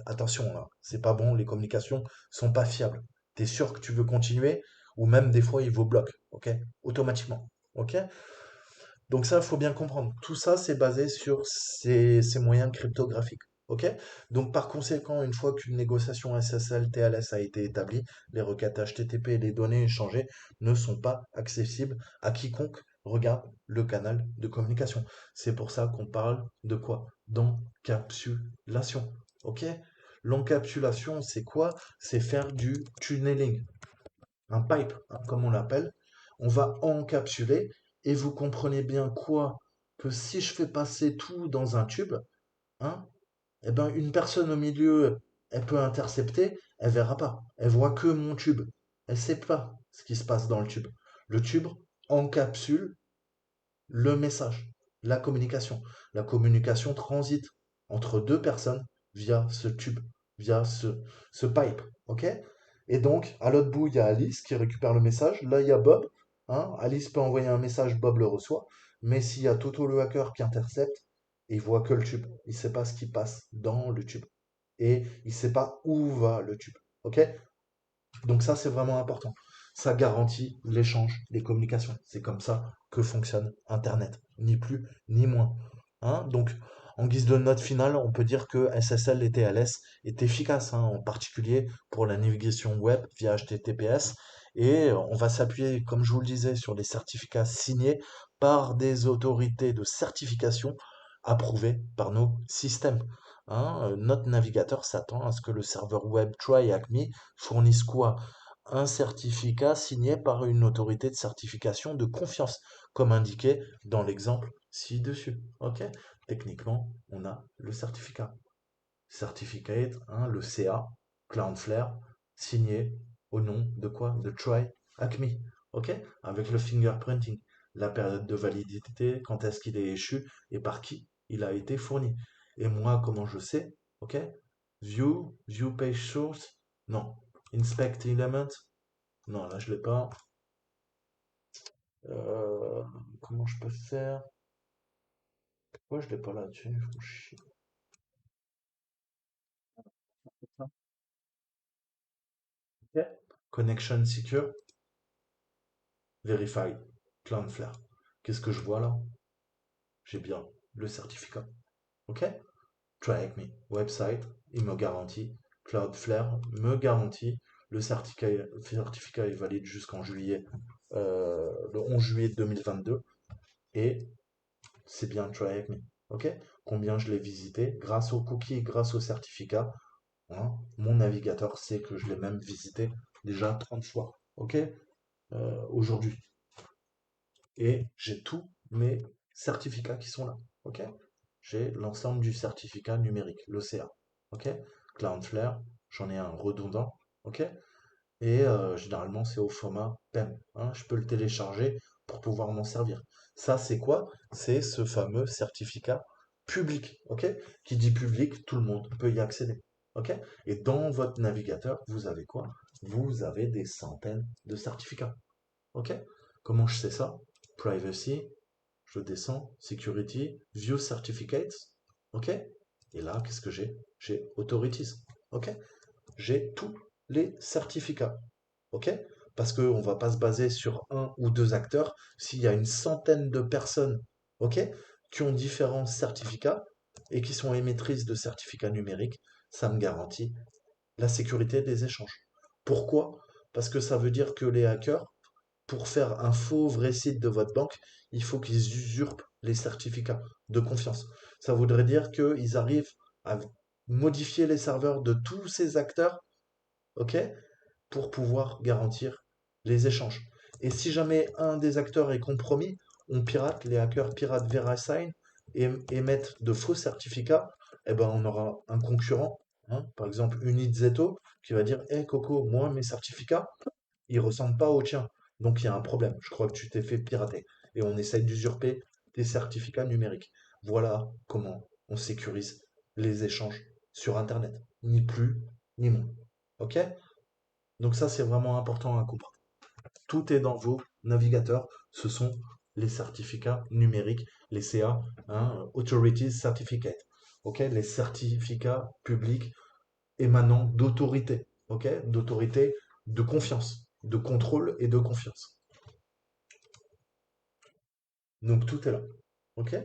S1: attention là, c'est pas bon, les communications sont pas fiables. T'es sûr que tu veux continuer? Ou même des fois, il vous bloque, ok? Automatiquement, ok? Donc ça, il faut bien comprendre. Tout ça, c'est basé sur ces moyens cryptographiques, ok? Donc par conséquent, une fois qu'une négociation SSL-TLS a été établie, les requêtes HTTP et les données échangées ne sont pas accessibles à quiconque regarde le canal de communication. C'est pour ça qu'on parle de quoi? D'encapsulation, ok? L'encapsulation, c'est quoi? C'est faire du tunneling, un pipe, hein, comme on l'appelle. On va encapsuler et vous comprenez bien quoi? Que si je fais passer tout dans un tube, hein, eh ben une personne au milieu, elle peut intercepter, elle verra pas. Elle voit que mon tube. Elle sait pas ce qui se passe dans le tube. Le tube encapsule le message, la communication. La communication transite entre deux personnes via ce tube, via ce pipe. OK? Et donc, à l'autre bout, il y a Alice qui récupère le message. Là, il y a Bob, hein. Alice peut envoyer un message, Bob le reçoit. Mais s'il y a Toto le hacker qui intercepte, il voit que le tube. Il ne sait pas ce qui passe dans le tube. Et il ne sait pas où va le tube. OK? Donc ça, c'est vraiment important. Ça garantit l'échange des communications. C'est comme ça que fonctionne Internet, ni plus ni moins, hein. Donc, en guise de note finale, on peut dire que SSL et TLS est efficace, hein, en particulier pour la navigation web via HTTPS. Et on va s'appuyer, comme je vous le disais, sur les certificats signés par des autorités de certification approuvées par nos systèmes, hein. Notre navigateur s'attend à ce que le serveur web TryAcme fournissent quoi? Un certificat signé par une autorité de certification de confiance, comme indiqué dans l'exemple ci-dessus. Ok? Techniquement, on a le certificat. Certificate, hein, le CA, Cloudflare, signé au nom de quoi? De Try Acme. Ok? Avec le fingerprinting, la période de validité, quand est-ce qu'il est échu et par qui il a été fourni. Et moi, comment je sais? Ok? View page source. Non. Inspect element. Non, là, je l'ai pas. Euh, comment je peux faire? Pourquoi je l'ai pas là-dessus? Ils font chier. Ok. Connection secure, verified, Cloudflare. Qu'est-ce que je vois là? J'ai bien le certificat. Ok? Try Avec Me. Website, il me garantit. Cloudflare me garantit. Le certificat est valide jusqu'en juillet, le 11 juillet 2022. Et c'est bien Try Avec Me. Ok? Combien je l'ai visité grâce aux cookies, grâce au certificat. Hein, mon navigateur sait que je l'ai même visité déjà 30 fois. Ok? Aujourd'hui. Et j'ai tous mes certificats qui sont là. Ok? J'ai l'ensemble du certificat numérique, l'OCA. Ok? Cloudflare, j'en ai un redondant. Ok? Et généralement, c'est au format PEM. Hein, je peux le télécharger pour pouvoir m'en servir. Ça, c'est quoi? C'est ce fameux certificat public. Ok? Qui dit public, tout le monde peut y accéder. Ok? Et dans votre navigateur, vous avez quoi? Vous avez des centaines de certificats. Ok? Comment je sais ça? Privacy, je descends, Security, View Certificates. Ok? Et là, qu'est-ce que j'ai? J'ai Authorities. Ok? J'ai tous les certificats. Ok? Parce qu'on ne va pas se baser sur un ou deux acteurs. S'il y a une centaine de personnes, ok, qui ont différents certificats et qui sont émettrices de certificats numériques, ça me garantit la sécurité des échanges. Pourquoi? Parce que ça veut dire que les hackers, pour faire un faux vrai site de votre banque, il faut qu'ils usurpent les certificats de confiance. Ça voudrait dire qu'ils arrivent à modifier les serveurs de tous ces acteurs, ok, pour pouvoir garantir les échanges. Et si jamais un des acteurs est compromis, on pirate, les hackers piratent VeriSign et émettent de faux certificats, eh ben on aura un concurrent, hein, par exemple Unizeto, qui va dire: Hé Coco, moi mes certificats, ils ressemblent pas aux tiens. Donc il y a un problème. Je crois que tu t'es fait pirater. Et on essaye d'usurper tes certificats numériques. Voilà comment on sécurise les échanges sur Internet. Ni plus, ni moins. Ok? Donc ça, c'est vraiment important à comprendre. Tout est dans vos navigateurs. Ce sont les certificats numériques, les CA, hein, Authorities Certificate. Ok? Les certificats publics émanant d'autorité. Ok? D'autorité de confiance, de contrôle et de confiance. Donc tout est là. Ok?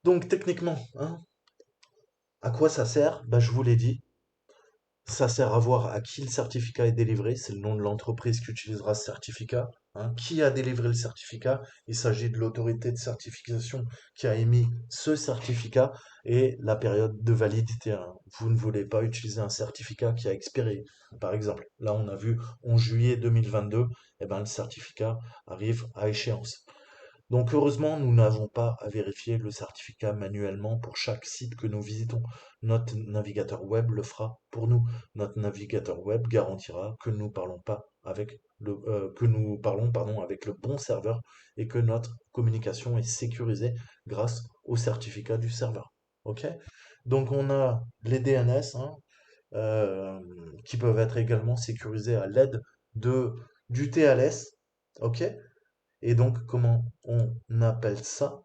S1: Donc techniquement, hein, à quoi ça sert? Bah, je vous l'ai dit, ça sert à voir à qui le certificat est délivré, c'est le nom de l'entreprise qui utilisera ce certificat. Hein. Qui a délivré le certificat? Il s'agit de l'autorité de certification qui a émis ce certificat et la période de validité. Hein. Vous ne voulez pas utiliser un certificat qui a expiré. Par exemple, là on a vu 11 juillet 2022, eh ben, le certificat arrive à échéance. Donc heureusement, nous n'avons pas à vérifier le certificat manuellement pour chaque site que nous visitons. Notre navigateur web le fera pour nous. Notre navigateur web garantira que nous parlons pas avec que nous parlons pardon, avec le bon serveur et que notre communication est sécurisée grâce au certificat du serveur. Ok? Donc on a les DNS hein, euh, qui peuvent être également sécurisés à l'aide de du TLS. Ok? Et donc, comment on appelle ça?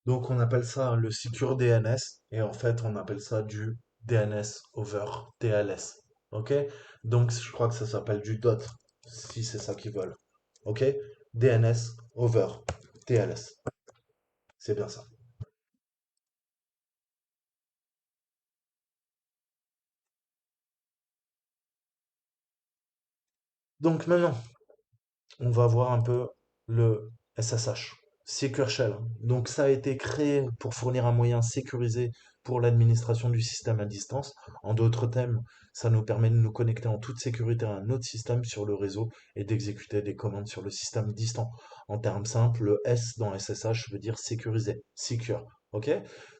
S1: Donc, on appelle ça le Secure DNS, et en fait, on appelle ça du DNS over TLS. Ok? Donc, je crois que ça s'appelle du DOT, si c'est ça qu'ils veulent. Ok? DNS over TLS. C'est bien ça. Donc, maintenant, on va voir un peu le SSH, Secure Shell. Donc ça a été créé pour fournir un moyen sécurisé pour l'administration du système à distance. En d'autres termes, ça nous permet de nous connecter en toute sécurité à un autre système sur le réseau et d'exécuter des commandes sur le système distant. En termes simples, le S dans SSH veut dire sécurisé, secure. Ok?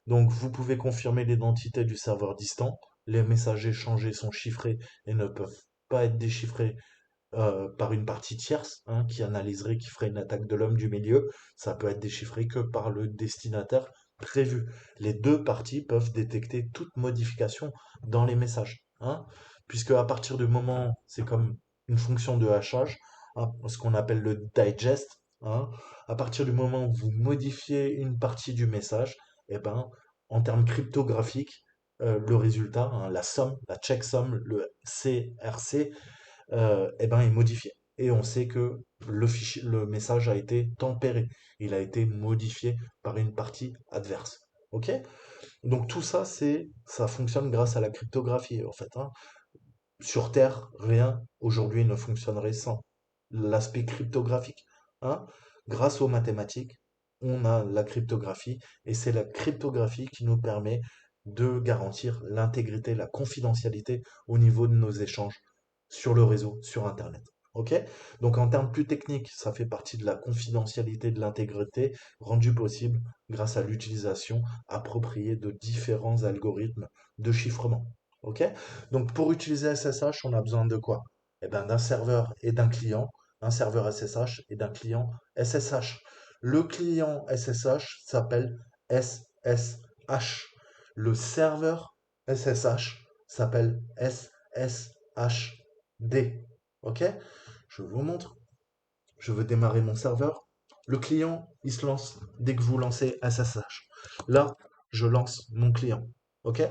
S1: Donc vous pouvez confirmer l'identité du serveur distant. Les messages échangés sont chiffrés et ne peuvent pas être déchiffrés par une partie tierce, hein, qui analyserait, qui ferait une attaque de l'homme du milieu. Ça peut être déchiffré que par le destinataire prévu. Les deux parties peuvent détecter toute modification dans les messages, hein, puisque à partir du moment, c'est comme une fonction de hachage, hein, ce qu'on appelle le digest, hein, à partir du moment où vous modifiez une partie du message, eh ben, en termes cryptographiques, le résultat, hein, la somme, la checksum, le CRC, eh ben, est modifié. Et on sait que le fichier, le message a été tempéré. Il a été modifié par une partie adverse. Ok? Donc tout ça, ça fonctionne grâce à la cryptographie, en fait, hein. Sur Terre, rien aujourd'hui ne fonctionnerait sans l'aspect cryptographique, hein. Grâce aux mathématiques, on a la cryptographie et c'est la cryptographie qui nous permet de garantir l'intégrité, la confidentialité au niveau de nos échanges sur le réseau, sur Internet. Ok? Donc en termes plus techniques, ça fait partie de la confidentialité, de l'intégrité rendue possible grâce à l'utilisation appropriée de différents algorithmes de chiffrement. Ok? Donc pour utiliser SSH, on a besoin de quoi? Eh ben, d'un serveur et d'un client, un serveur SSH et d'un client SSH. Le client SSH s'appelle SSH. Le serveur SSH s'appelle SSHD. Ok? Je vous montre. Je veux démarrer mon serveur. Le client, il se lance dès que vous lancez SSH. Là, je lance mon client. Ok?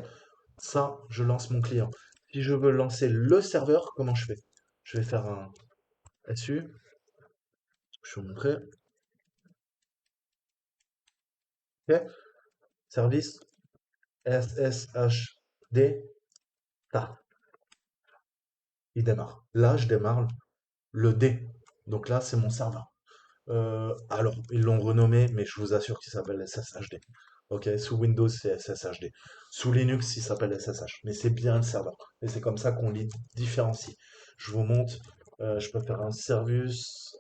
S1: Ça, je lance mon client. Si je veux lancer le serveur, comment je fais? Je vais faire un SU, je vais vous montrer. Ok, service SSHD, ta, il démarre. Là, je démarre le D. Donc là, c'est mon serveur. Alors, ils l'ont renommé, mais je vous assure qu'il s'appelle SSHD. Ok, sous Windows, c'est SSHD. Sous Linux, il s'appelle SSH. Mais c'est bien le serveur. Et c'est comme ça qu'on les différencie. Je vous montre. Je peux faire un service.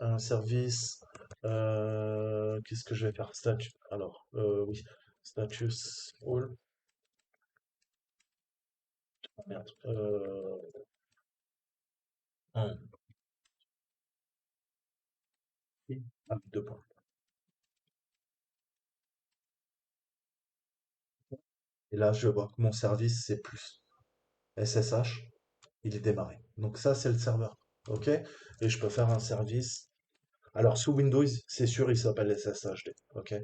S1: Qu'est-ce que je vais faire? Statut. Alors, oui. Status all. Ah, merde. Un. Oui. Ah, deux points. Et là, je vois que mon service, c'est plus. SSH, il est démarré. Donc ça, c'est le serveur. OK? Et je peux faire un service. Alors, sous Windows, c'est sûr, il s'appelle SSHD. OK?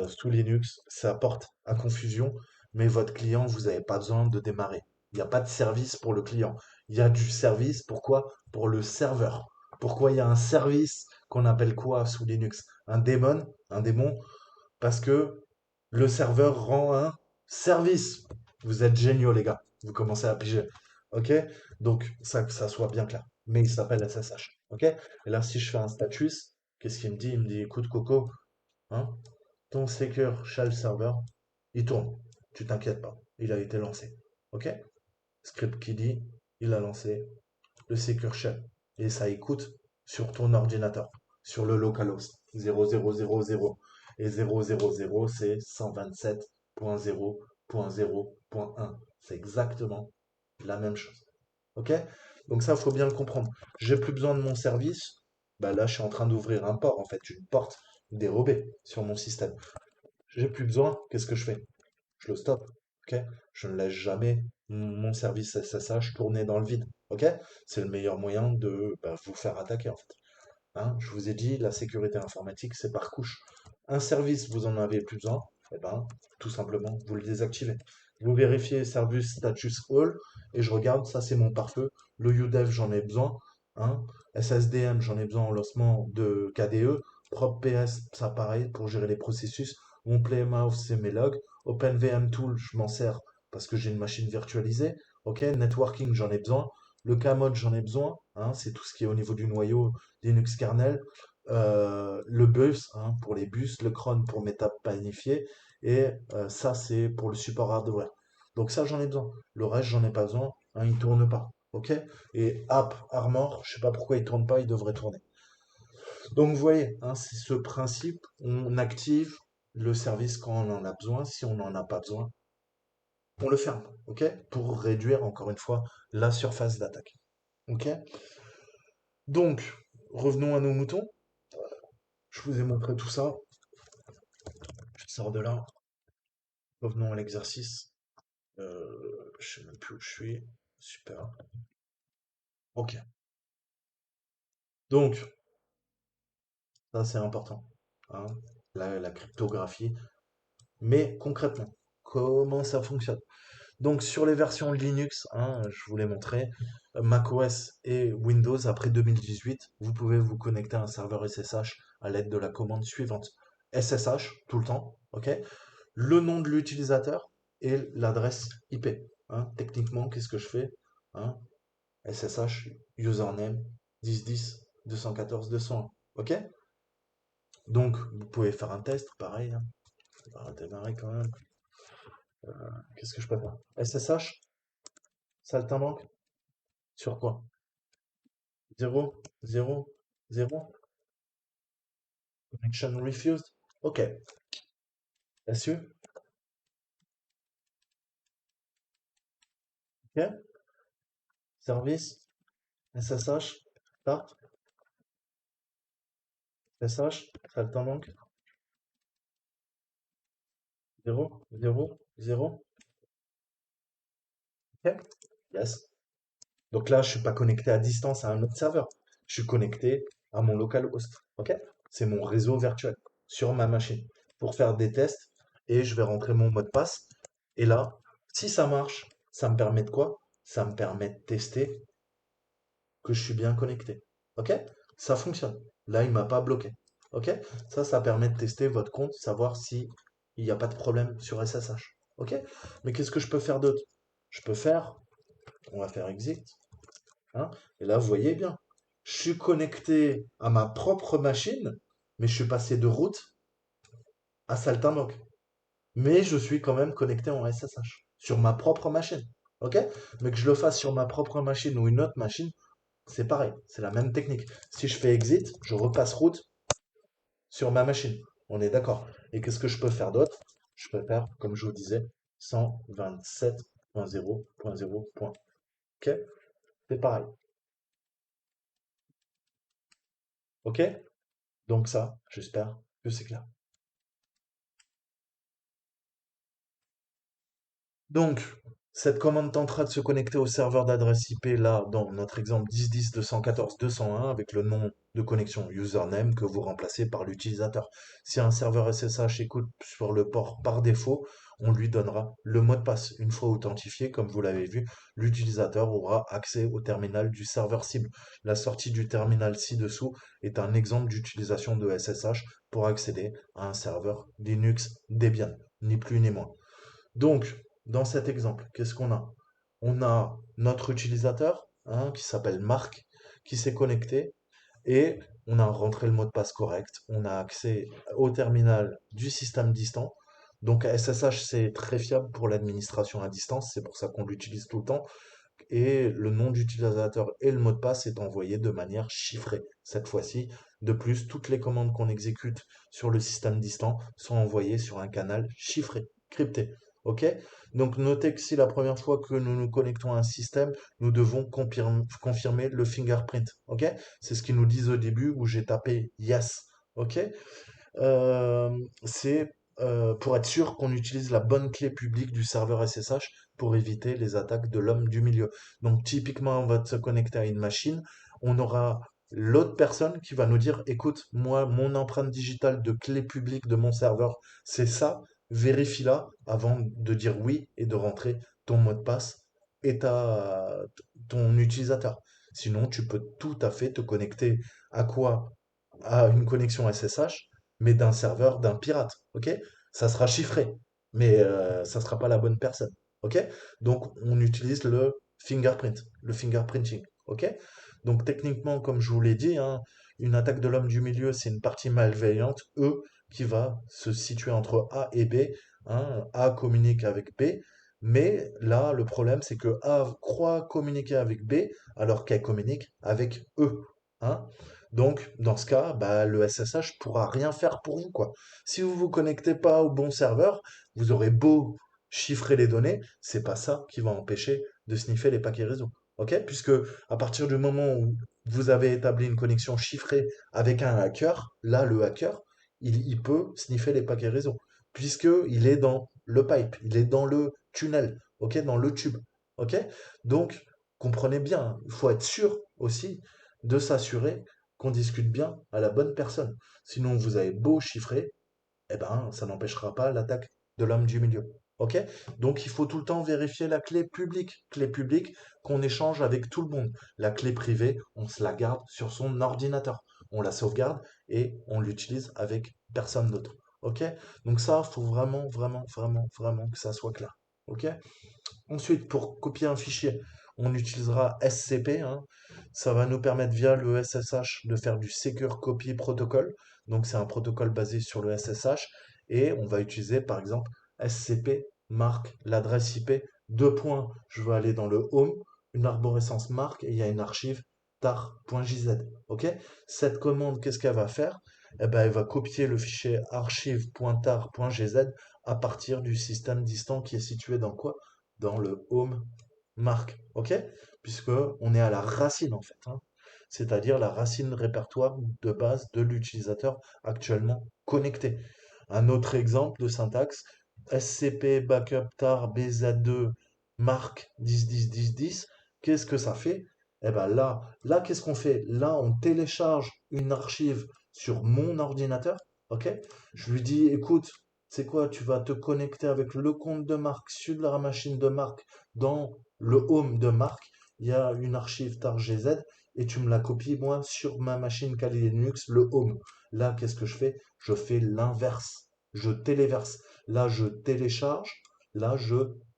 S1: Sous Linux, ça porte à confusion, mais votre client, vous n'avez pas besoin de démarrer. Il n'y a pas de service pour le client. Il y a du service, pourquoi? Pour le serveur. Pourquoi il y a un service qu'on appelle quoi sous Linux? Un démon, parce que le serveur rend un service. Vous êtes géniaux, les gars. Vous commencez à piger. OK? Donc, ça, que ça soit bien clair. Mais il s'appelle SSH. OK? Et là, si je fais un status, qu'est-ce qu'il me dit? Il me dit, écoute, Coco, hein, ton Secure Shell Server, il tourne. Tu t'inquiètes pas. Il a été lancé. OK? Script qui dit, il a lancé le Secure Shell. Et ça écoute sur ton ordinateur, sur le localhost 0000. Et 000, c'est 127.0.0.1. C'est exactement la même chose. OK? Donc ça, il faut bien le comprendre. J'ai plus besoin de mon service. Bah là, je suis en train d'ouvrir un port, en fait, une porte dérobée sur mon système. J'ai plus besoin, qu'est-ce que je fais? Je le stoppe. OK? Je ne laisse jamais mon service SSH tourner dans le vide. OK? C'est le meilleur moyen de vous faire attaquer, en fait. Hein, je vous ai dit, la sécurité informatique, c'est par couche. Un service, vous en avez plus besoin, eh ben, tout simplement, vous le désactivez. Vous vérifiez Service Status All, et je regarde, ça c'est mon pare-feu. Le UDEV, j'en ai besoin. Hein. SSDM, j'en ai besoin en lancement de KDE. PropPS, ça pareil, pour gérer les processus. Mon Playmouse, c'est mes logs. OpenVM Tool, je m'en sers parce que j'ai une machine virtualisée. Ok, Networking, j'en ai besoin. Le Kmod, j'en ai besoin. Hein, c'est tout ce qui est au niveau du noyau Linux kernel, le bus hein, pour les bus, le cron pour mes tables planifiées, et ça c'est pour le support hardware. Donc ça j'en ai besoin. Le reste j'en ai pas besoin, hein, il tourne pas. Ok? Et App Armor, je sais pas pourquoi il tourne pas, il devrait tourner. Donc vous voyez, hein, c'est ce principe, on active le service quand on en a besoin, si on n'en a pas besoin, on le ferme, ok? Pour réduire encore une fois la surface d'attaque. Ok? Donc, revenons à nos moutons. Je vous ai montré tout ça. Je sors de là. Revenons à l'exercice. Je sais même plus où je suis. Super. Ok. Donc, ça c'est important, hein, la cryptographie. Mais concrètement, comment ça fonctionne? Donc sur les versions Linux, hein, je vous l'ai montré, macOS et Windows après 2018, vous pouvez vous connecter à un serveur SSH à l'aide de la commande suivante. SSH tout le temps, ok? Le nom de l'utilisateur et l'adresse IP, hein. Techniquement, qu'est-ce que je fais? Hein, SSH, username, 1010, 214, 201, ok? Donc, vous pouvez faire un test, pareil, hein. On va redémarrer quand même. Qu'est-ce que je peux faire? SSH, saltimbanque, sur quoi? 0, 0, 0, connection refused. Ok. SU, ok. Service, SSH, start, SSH, saltimbanque, 0, 0, 0, ok. Yes. Donc là, je suis pas connecté à distance à un autre serveur. Je suis connecté à mon localhost. Ok? C'est mon réseau virtuel sur ma machine pour faire des tests et je vais rentrer mon mot de passe. Et là, si ça marche, ça me permet de quoi? Ça me permet de tester que je suis bien connecté. Ok? Ça fonctionne. Là, il m'a pas bloqué. Ok? Ça permet de tester votre compte, savoir si il n'y a pas de problème sur SSH. Ok? Mais qu'est-ce que je peux faire d'autre? Je peux faire, on va faire exit. Hein. Et là, vous voyez bien, je suis connecté à ma propre machine, mais je suis passé de route à Saltimbanque. Mais je suis quand même connecté en SSH sur ma propre machine. OK? Mais que je le fasse sur ma propre machine ou une autre machine, c'est pareil, c'est la même technique. Si je fais exit, je repasse route sur ma machine. On est d'accord. Et qu'est-ce que je peux faire d'autre? Je peux faire, comme je vous disais, 127.0.0. OK? C'est pareil. OK? Donc ça, j'espère que c'est clair. Donc, cette commande tentera de se connecter au serveur d'adresse IP, là, dans notre exemple 10.10.214.201, avec le nom de connexion username que vous remplacez par l'utilisateur. Si un serveur SSH écoute sur le port par défaut, on lui donnera le mot de passe. Une fois authentifié, comme vous l'avez vu, l'utilisateur aura accès au terminal du serveur cible. La sortie du terminal ci-dessous est un exemple d'utilisation de SSH pour accéder à un serveur Linux Debian, ni plus ni moins. Donc, dans cet exemple, qu'est-ce qu'on a? On a notre utilisateur, hein, qui s'appelle Marc, qui s'est connecté et on a rentré le mot de passe correct. On a accès au terminal du système distant. Donc SSH, c'est très fiable pour l'administration à distance, c'est pour ça qu'on l'utilise tout le temps. Et le nom d'utilisateur et le mot de passe est envoyé de manière chiffrée cette fois-ci. De plus, toutes les commandes qu'on exécute sur le système distant sont envoyées sur un canal chiffré, crypté. OK? Donc notez que si la première fois que nous nous connectons à un système, nous devons confirmer le fingerprint. OK? C'est ce qu'ils nous disent au début où j'ai tapé yes. OK? C'est pour être sûr qu'on utilise la bonne clé publique du serveur SSH pour éviter les attaques de l'homme du milieu. Donc typiquement, on va se connecter à une machine, on aura l'autre personne qui va nous dire, écoute, moi, mon empreinte digitale de clé publique de mon serveur, c'est ça, vérifie-la avant de dire oui et de rentrer ton mot de passe et ton utilisateur. Sinon, tu peux tout à fait te connecter à quoi? À une connexion SSH mais d'un serveur d'un pirate, ok? Ça sera chiffré, mais ça sera pas la bonne personne, ok? Donc on utilise le fingerprinting, ok? Donc techniquement, comme je vous l'ai dit, hein, une attaque de l'homme du milieu, c'est une partie malveillante, E, qui va se situer entre A et B, hein. A communique avec B, mais là, le problème, c'est que A croit communiquer avec B alors qu'elle communique avec E, hein. Donc, dans ce cas, bah, le SSH pourra rien faire pour vous, quoi. Si vous vous connectez pas au bon serveur, vous aurez beau chiffrer les données, c'est pas ça qui va empêcher de sniffer les paquets réseau. ok? Puisque à partir du moment où vous avez établi une connexion chiffrée avec un hacker, là, le hacker, il peut sniffer les paquets réseau, puisqu'il est dans le pipe, il est dans le tunnel, ok? Dans le tube, ok? Donc, comprenez bien, hein, il faut être sûr aussi de s'assurer qu'on discute bien à la bonne personne. Sinon, vous avez beau chiffrer, eh ben, ça n'empêchera pas l'attaque de l'homme du milieu. OK? Donc, il faut tout le temps vérifier la clé publique qu'on échange avec tout le monde. La clé privée, on se la garde sur son ordinateur. On la sauvegarde et on l'utilise avec personne d'autre. OK? Donc ça, il faut vraiment, vraiment, vraiment, vraiment que ça soit clair. OK? Ensuite, pour copier un fichier, on utilisera SCP, hein. Ça va nous permettre via le SSH de faire du Secure Copy Protocol. Donc c'est un protocole basé sur le SSH. Et on va utiliser par exemple SCP marque l'adresse IP. Deux points, je veux aller dans le home, une arborescence marque et il y a une archive tar.jz. Ok? Cette commande, qu'est-ce qu'elle va faire? Eh ben, elle va copier le fichier archive.tar.gz à partir du système distant qui est situé dans quoi? Dans le home marque, ok? Puisque on est à la racine en fait, hein. C'est-à-dire la racine répertoire de base de l'utilisateur actuellement connecté. Un autre exemple de syntaxe, scp backup tar bz2 marque 10 10 10 10, qu'est-ce que ça fait? Eh ben là qu'est-ce qu'on fait? Là, on télécharge une archive sur mon ordinateur, ok? Je lui dis, écoute, c'est quoi? Tu vas te connecter avec le compte de marque sur la machine de marque dans le home de marque. Il y a une archive tar.gz et tu me la copies, moi, sur ma machine Kali Linux, le home. Là, qu'est-ce que je fais? Je fais l'inverse. Je téléverse. Là, je télécharge. Là,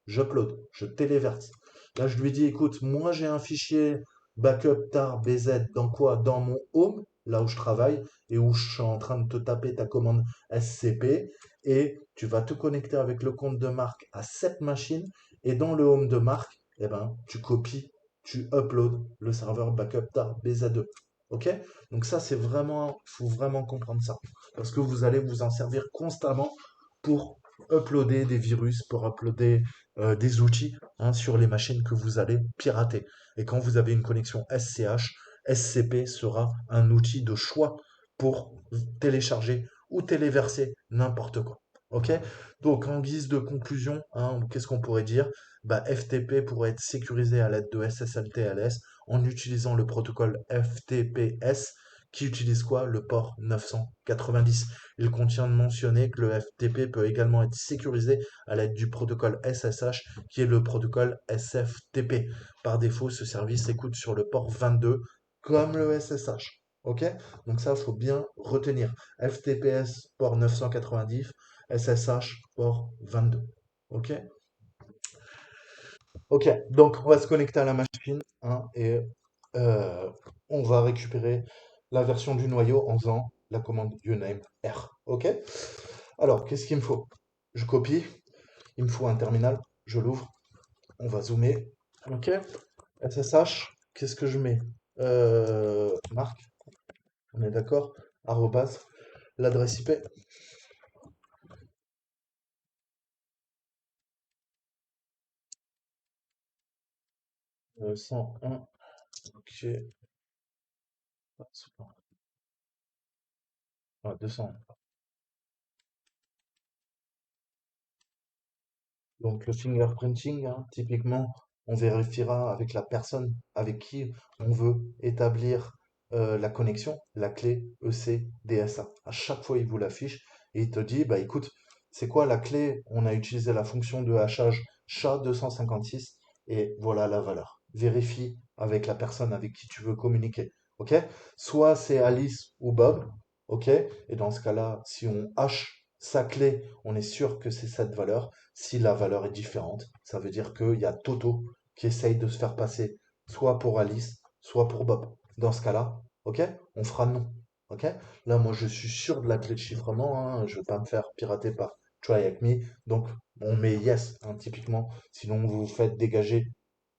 S1: j'upload. Je téléverse. Là, je lui dis, écoute, moi, j'ai un fichier backup tar bz dans quoi? Dans mon home, là où je travaille et où je suis en train de te taper ta commande SCP. Et tu vas te connecter avec le compte de marque à cette machine. Et dans le home de marque, eh ben, tu copies, tu uploads le serveur backup tar BZ2. Ok? Donc ça, c'est vraiment, il faut vraiment comprendre ça. Parce que vous allez vous en servir constamment pour uploader des virus, pour uploader des outils, hein, sur les machines que vous allez pirater. Et quand vous avez une connexion SCH, SCP sera un outil de choix pour télécharger ou téléverser n'importe quoi. Ok? Donc en guise de conclusion, hein, qu'est-ce qu'on pourrait dire? Bah, FTP pourrait être sécurisé à l'aide de SSL-TLS en utilisant le protocole FTPS qui utilise quoi? Le port 990. Il contient de mentionner que le FTP peut également être sécurisé à l'aide du protocole SSH qui est le protocole SFTP. Par défaut, ce service écoute sur le port 22 comme le SSH. Ok? Donc ça, il faut bien retenir. FTPS port 990, SSH port 22. Ok? Ok, donc on va se connecter à la machine, hein, et euh, on va récupérer la version du noyau en faisant la commande uname R. Ok? Alors, qu'est-ce qu'il me faut? Je copie, il me faut un terminal, je l'ouvre, on va zoomer. Ok? SSH, qu'est-ce que je mets? Marque, on est d'accord? Arrobas, l'adresse IP, 101, ok, ah, 200. Donc le fingerprinting, hein, typiquement, on vérifiera avec la personne avec qui on veut établir la connexion, la clé ECDSA. À chaque fois, il vous l'affiche et il te dit, bah écoute, c'est quoi la clé? On a utilisé la fonction de hachage SHA-256 et voilà la valeur. Vérifie avec la personne avec qui tu veux communiquer. Ok? Soit c'est Alice ou Bob. Ok? Et dans ce cas-là, si on hache sa clé, on est sûr que c'est cette valeur. Si la valeur est différente, ça veut dire qu'il y a Toto qui essaye de se faire passer soit pour Alice, soit pour Bob. Dans ce cas-là, ok, on fera non. Ok. Là, moi, je suis sûr de la clé de chiffrement, hein, je ne vais pas me faire pirater par Try Hack Me. Donc, on met yes, hein, typiquement. Sinon, vous vous faites dégager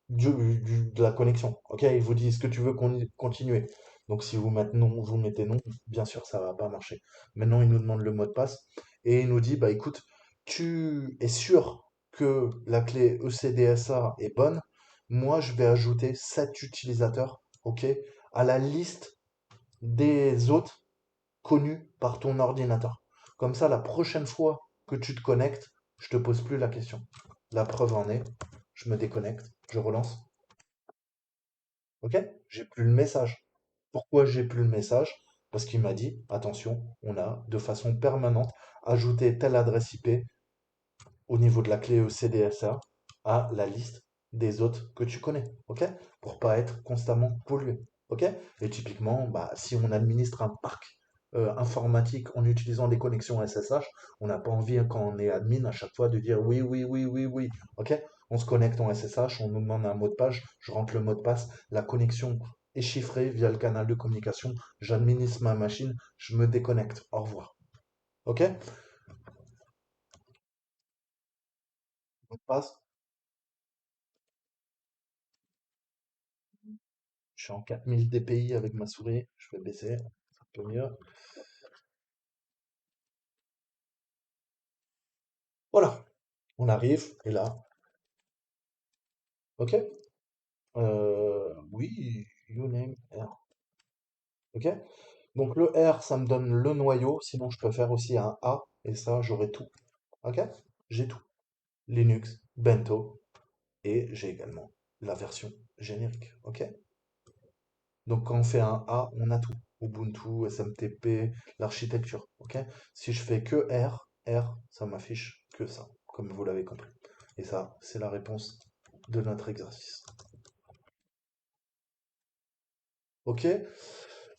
S1: de la connexion. Ok, il vous dit est-ce que tu veux continuer? Donc, si vous mettez non, vous mettez non, bien sûr, ça va pas marcher. Maintenant, il nous demande le mot de passe et il nous dit bah écoute, tu es sûr que la clé ECDSA est bonne, moi, je vais ajouter cet utilisateur, ok, à la liste des autres connus par ton ordinateur. Comme ça, la prochaine fois que tu te connectes, je te pose plus la question. La preuve en est, je me déconnecte, je relance, ok? J'ai plus le message. Pourquoi j'ai plus le message? Parce qu'il m'a dit, attention, on a de façon permanente ajouté telle adresse IP au niveau de la clé ECDSA à la liste des autres que tu connais, ok? Pour pas être constamment pollué, ok? Et typiquement, bah, si on administre un parc informatique en utilisant des connexions SSH, on n'a pas envie, quand on est admin, à chaque fois de dire oui, oui, oui, oui, oui, ok? On se connecte en SSH, on nous demande un mot de passe, je rentre le mot de passe, la connexion est chiffrée via le canal de communication, j'administre ma machine, je me déconnecte, au revoir, ok? Mot de passe, je suis en 4000 dpi avec ma souris. Je vais baisser un peu mieux. Voilà, on arrive. Et là, ok. Oui, you name R. Ok. Donc le R, ça me donne le noyau. Sinon, je peux faire aussi un A. Et ça, j'aurai tout. Ok. J'ai tout. Linux, Bento. Et j'ai également la version générique. Ok. Donc quand on fait un A, on a tout. Ubuntu, SMTP, l'architecture. Ok. Si je fais que R, ça m'affiche que ça, comme vous l'avez compris. Et ça, c'est la réponse de notre exercice. Ok.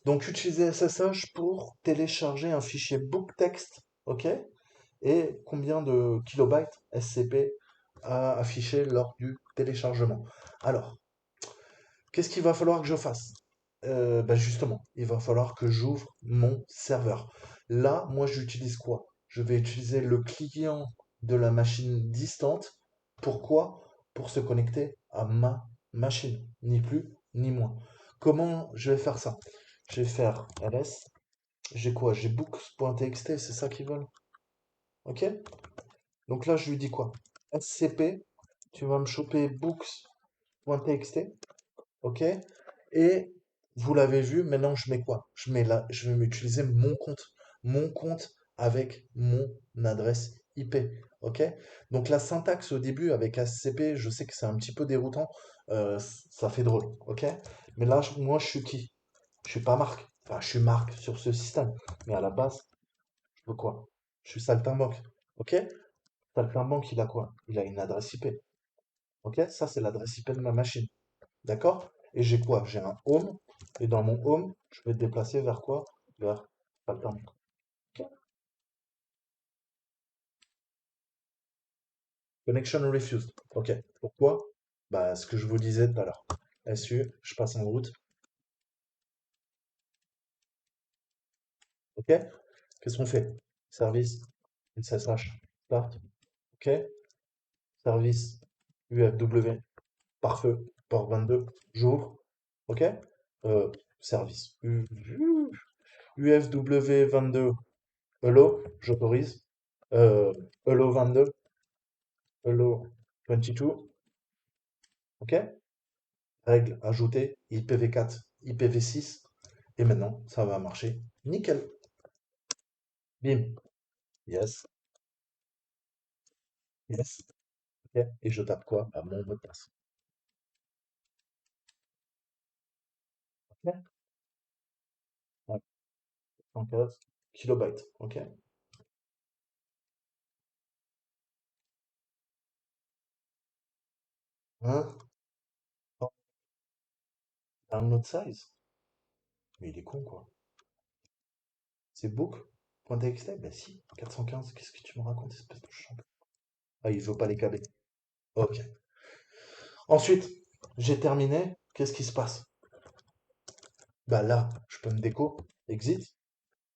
S1: Donc utiliser SSH pour télécharger un fichier book text. Ok. Et combien de kilobytes SCP à afficher lors du téléchargement. Alors, qu'est-ce qu'il va falloir que je fasse? Bah justement, il va falloir que j'ouvre mon serveur. Là, moi, j'utilise quoi? Je vais utiliser le client de la machine distante. Pourquoi? Pour se connecter à ma machine, ni plus ni moins. Comment je vais faire ça? Je vais faire ls. J'ai quoi? J'ai books.txt, c'est ça qu'ils veulent? Ok? Donc là, je lui dis quoi? SCP, tu vas me choper books.txt. Ok? Et vous l'avez vu, maintenant je mets quoi? Je mets là, je vais m'utiliser mon compte. Mon compte avec mon adresse IP. Ok? Donc la syntaxe au début avec SCP, je sais que c'est un petit peu déroutant. Ça fait drôle. Ok? Mais là, moi, je suis qui? Je suis pas Marc. Enfin, je suis Marc sur ce système. Mais à la base, je veux quoi? Je suis Saltimbanque. Ok? Saltimbanque, il a quoi? Il a une adresse IP. Ok? Ça, c'est l'adresse IP de ma machine. D'accord? Et j'ai quoi? J'ai un home. Et dans mon home, je vais te déplacer vers quoi? Vers Falcon. Ok. Connection refused. Ok. Pourquoi? Bah, ce que je vous disais tout à l'heure. SU, je passe en route. Ok. Qu'est-ce qu'on fait? Service, SSH, start. Ok. Service, UFW, pare-feu, port 22, j'ouvre. Ok. Service, UFW 22, hello, j'autorise. Hello 22, hello 22, ok? Règle ajoutée, IPv4, IPv6, et maintenant, ça va marcher. Nickel. Bim. Yes, yes. Ok. Et je tape quoi? Bah, mon mot de passe. Ok? Ouais, 115 kilobytes. Ok? Hein? Oh, download size? Mais il est con, quoi. C'est book.txt? Ben si, 415. Qu'est-ce que tu me racontes, espèce de champ? Ah, il veut pas les caler. Ok. Ensuite, j'ai terminé. Qu'est-ce qui se passe? Bah là, je peux me déco, exit,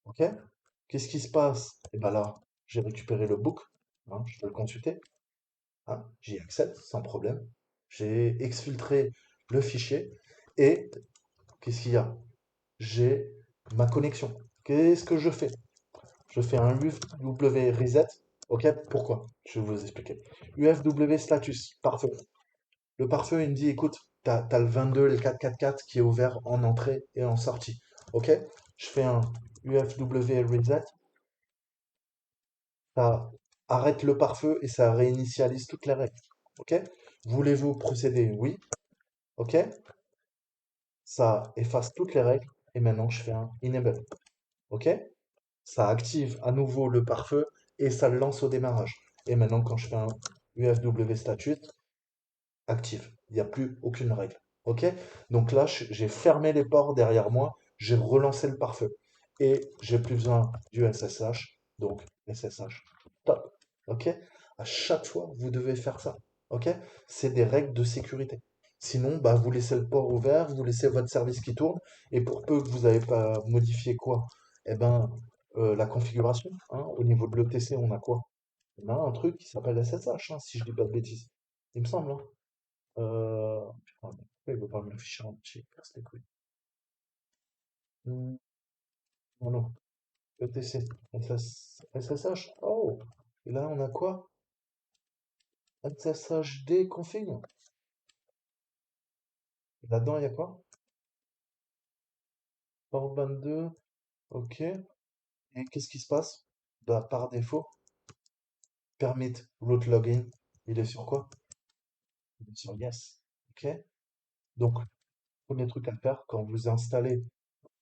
S1: ok? Qu'est-ce qui se passe? Et bah là, j'ai récupéré le book, hein, je peux le consulter, hein, j'y accède sans problème. J'ai exfiltré le fichier et qu'est-ce qu'il y a? J'ai ma connexion. Qu'est-ce que je fais? Je fais un UFW reset, ok? Pourquoi? Je vais vous expliquer. UFW status, parfait. Le pare-feu, il me dit, écoute, t'as le 22, le 444 qui est ouvert en entrée et en sortie. Ok? Je fais un UFW reset, ça arrête le pare-feu et ça réinitialise toutes les règles. Ok? Voulez-vous procéder? Oui. Ok? Ça efface toutes les règles et maintenant je fais un enable. Ok? Ça active à nouveau le pare-feu et ça le lance au démarrage. Et maintenant, quand je fais un UFW statute, active. Il n'y a plus aucune règle. Ok? Donc là, j'ai fermé les ports derrière moi, j'ai relancé le pare-feu. Et j'ai plus besoin du SSH, donc SSH. Top. Ok? À chaque fois, vous devez faire ça. Ok? C'est des règles de sécurité. Sinon, bah, vous laissez le port ouvert, vous laissez votre service qui tourne, et pour peu que vous n'avez pas modifié quoi? Eh ben, la configuration, hein, au niveau de l'ETC, on a quoi? On a un truc qui s'appelle SSH, hein, si je dis pas de bêtises. Il me semble, hein. Putain, mais pourquoi il veut pas me l'afficher en entier? Casse les couilles. Non, non. ETC. SSH. Oh! Et là, on a quoi? SSHD config. Et là-dedans, il y a quoi? Port 22. Ok. Et qu'est-ce qui se passe? Bah, par défaut, permit root login. Il est sur quoi? Il est sur yes. Ok. Donc, premier truc à faire quand vous installez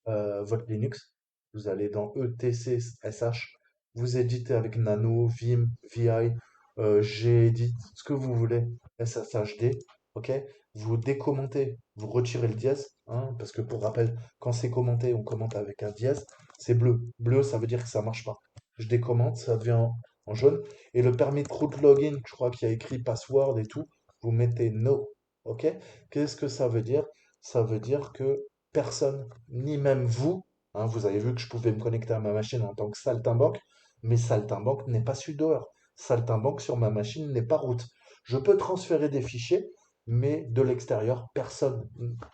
S1: votre Linux, vous allez dans ETCSH, vous éditez avec Nano, Vim, VI, Gedit, ce que vous voulez, SSHD, ok? Vous décommentez, vous retirez le dièse, hein, parce que pour rappel, quand c'est commenté, on commente avec un dièse, c'est bleu. Bleu, ça veut dire que ça marche pas. Je décommente, ça devient en jaune. Et le permis de root login, je crois qu'il y a écrit password et tout, vous mettez no, ok? Qu'est-ce que ça veut dire? Ça veut dire que personne, ni même vous, hein, vous avez vu que je pouvais me connecter à ma machine en tant que saltimbanque, mais saltimbanque n'est pas sudoer. Saltimbanque sur ma machine n'est pas root. Je peux transférer des fichiers, mais de l'extérieur, personne,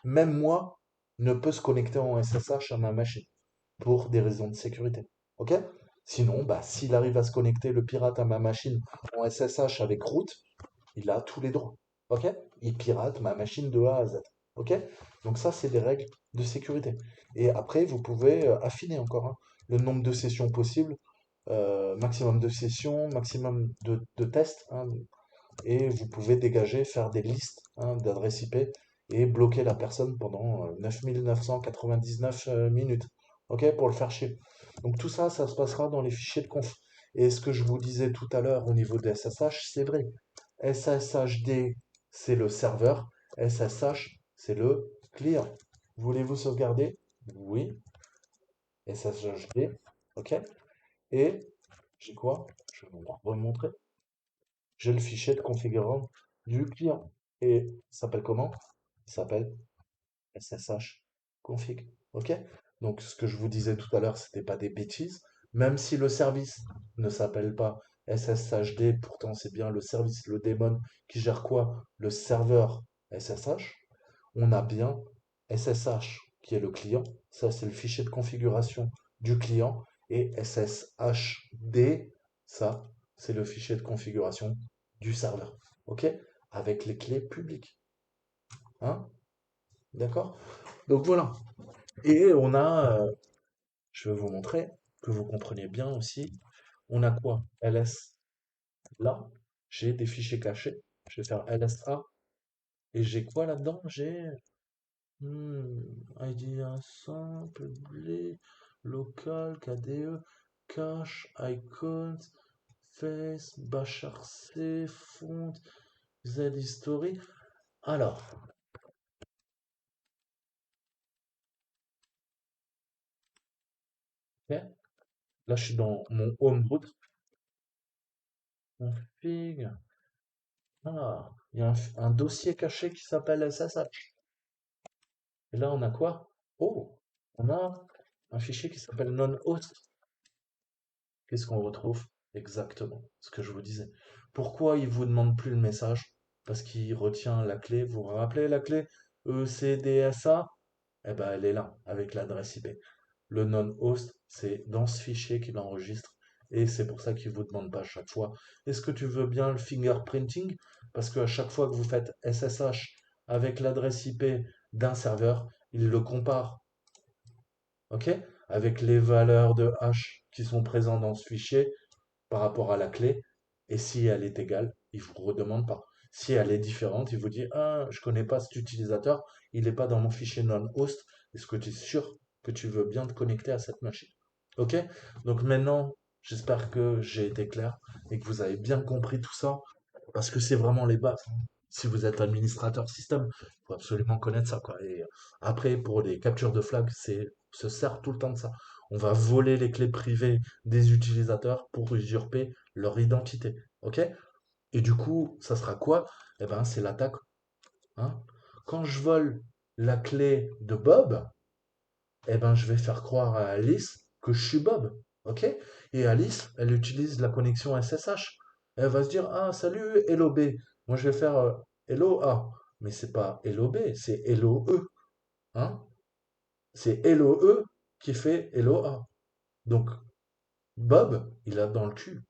S1: même moi, ne peut se connecter en SSH à ma machine pour des raisons de sécurité. Ok? Sinon, bah, s'il arrive à se connecter le pirate à ma machine en SSH avec root, il a tous les droits. Ok? Il pirate ma machine de A à Z. Ok? Donc ça, c'est des règles de sécurité. Et après, vous pouvez affiner encore, hein, le nombre de sessions possibles, maximum de sessions, maximum de tests, hein, et vous pouvez dégager, faire des listes, hein, d'adresses IP et bloquer la personne pendant 9999 minutes. Ok? Pour le faire chier. Donc tout ça, ça se passera dans les fichiers de conf. Et ce que je vous disais tout à l'heure au niveau des SSH, c'est vrai. SSHD, c'est le serveur. SSH, c'est le client. Voulez-vous sauvegarder? Oui. SSHD. OK. Et j'ai quoi? Je vais vous remontrer. J'ai le fichier de configurant du client. Et il s'appelle comment? Il s'appelle SSH config. OK? Donc, ce que je vous disais tout à l'heure, c'était pas des bêtises. Même si le service ne s'appelle pas SSHD, pourtant c'est bien le service, le daemon qui gère quoi? Le serveur SSH. On a bien SSH qui est le client. Ça, c'est le fichier de configuration du client. Et SSHD, ça, c'est le fichier de configuration du serveur. OK? Avec les clés publiques. Hein? D'accord? Donc voilà. Et on a, je vais vous montrer, que vous compreniez bien aussi, on a quoi? ls. Là, j'ai des fichiers cachés. Je vais faire lsa. Et j'ai quoi là-dedans? J'ai IDEA simple, blé, local, KDE, cache, icons, face, bashrc, font, zhistory. Alors, ok, là je suis dans mon home root, config. Ah, il y a un dossier caché qui s'appelle SSH. Et là, on a quoi? Oh, on a un fichier qui s'appelle non-host. Qu'est-ce qu'on retrouve? Exactement ce que je vous disais. Pourquoi il vous demande plus le message? Parce qu'il retient la clé. Vous vous rappelez la clé ECDSA? Eh ben, elle est là, avec l'adresse IP. Le non-host, c'est dans ce fichier qu'il enregistre Et c'est pour ça qu'ils vous demandent pas à chaque fois, est-ce que tu veux bien le fingerprinting? Parce qu'à chaque fois que vous faites SSH avec l'adresse IP d'un serveur, il le compare, ok? Avec les valeurs de hash qui sont présentes dans ce fichier par rapport à la clé. Et si elle est égale, il vous redemande pas. Si elle est différente, il vous dit, ah, je connais pas cet utilisateur, il n'est pas dans mon fichier non-host. Est-ce que tu es sûr que tu veux bien te connecter à cette machine? Ok? Donc maintenant, j'espère que j'ai été clair et que vous avez bien compris tout ça, parce que c'est vraiment les bases. Si vous êtes administrateur système, il faut absolument connaître ça, quoi. Et après, pour les captures de flag, se sert tout le temps de ça. On va voler les clés privées des utilisateurs pour usurper leur identité. Ok? Et du coup, ça sera quoi? Eh ben, c'est l'attaque, hein. Quand je vole la clé de Bob, eh ben, je vais faire croire à Alice que je suis Bob. Ok? Et Alice, elle utilise la connexion SSH. Elle va se dire, ah, salut, hello B. Moi, je vais faire hello A. Mais c'est pas hello B, c'est hello E. Hein? C'est hello E qui fait hello A. Donc, Bob, il a dans le cul.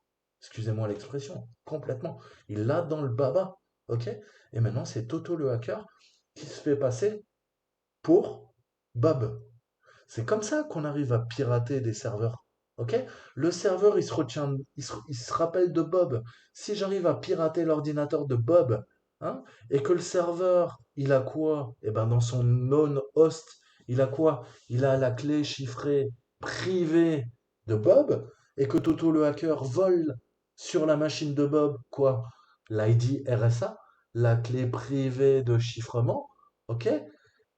S1: Excusez-moi l'expression. Complètement. Il l'a dans le baba. Ok? Et maintenant, c'est Toto le hacker qui se fait passer pour Bob. C'est comme ça qu'on arrive à pirater des serveurs. Ok? Le serveur, il se retient, il se rappelle de Bob. Si j'arrive à pirater l'ordinateur de Bob, hein, et que le serveur, il a quoi? Eh ben, dans son non-host, il a quoi? Il a la clé chiffrée privée de Bob, et que Toto le hacker vole sur la machine de Bob, quoi? L'ID RSA, la clé privée de chiffrement, ok?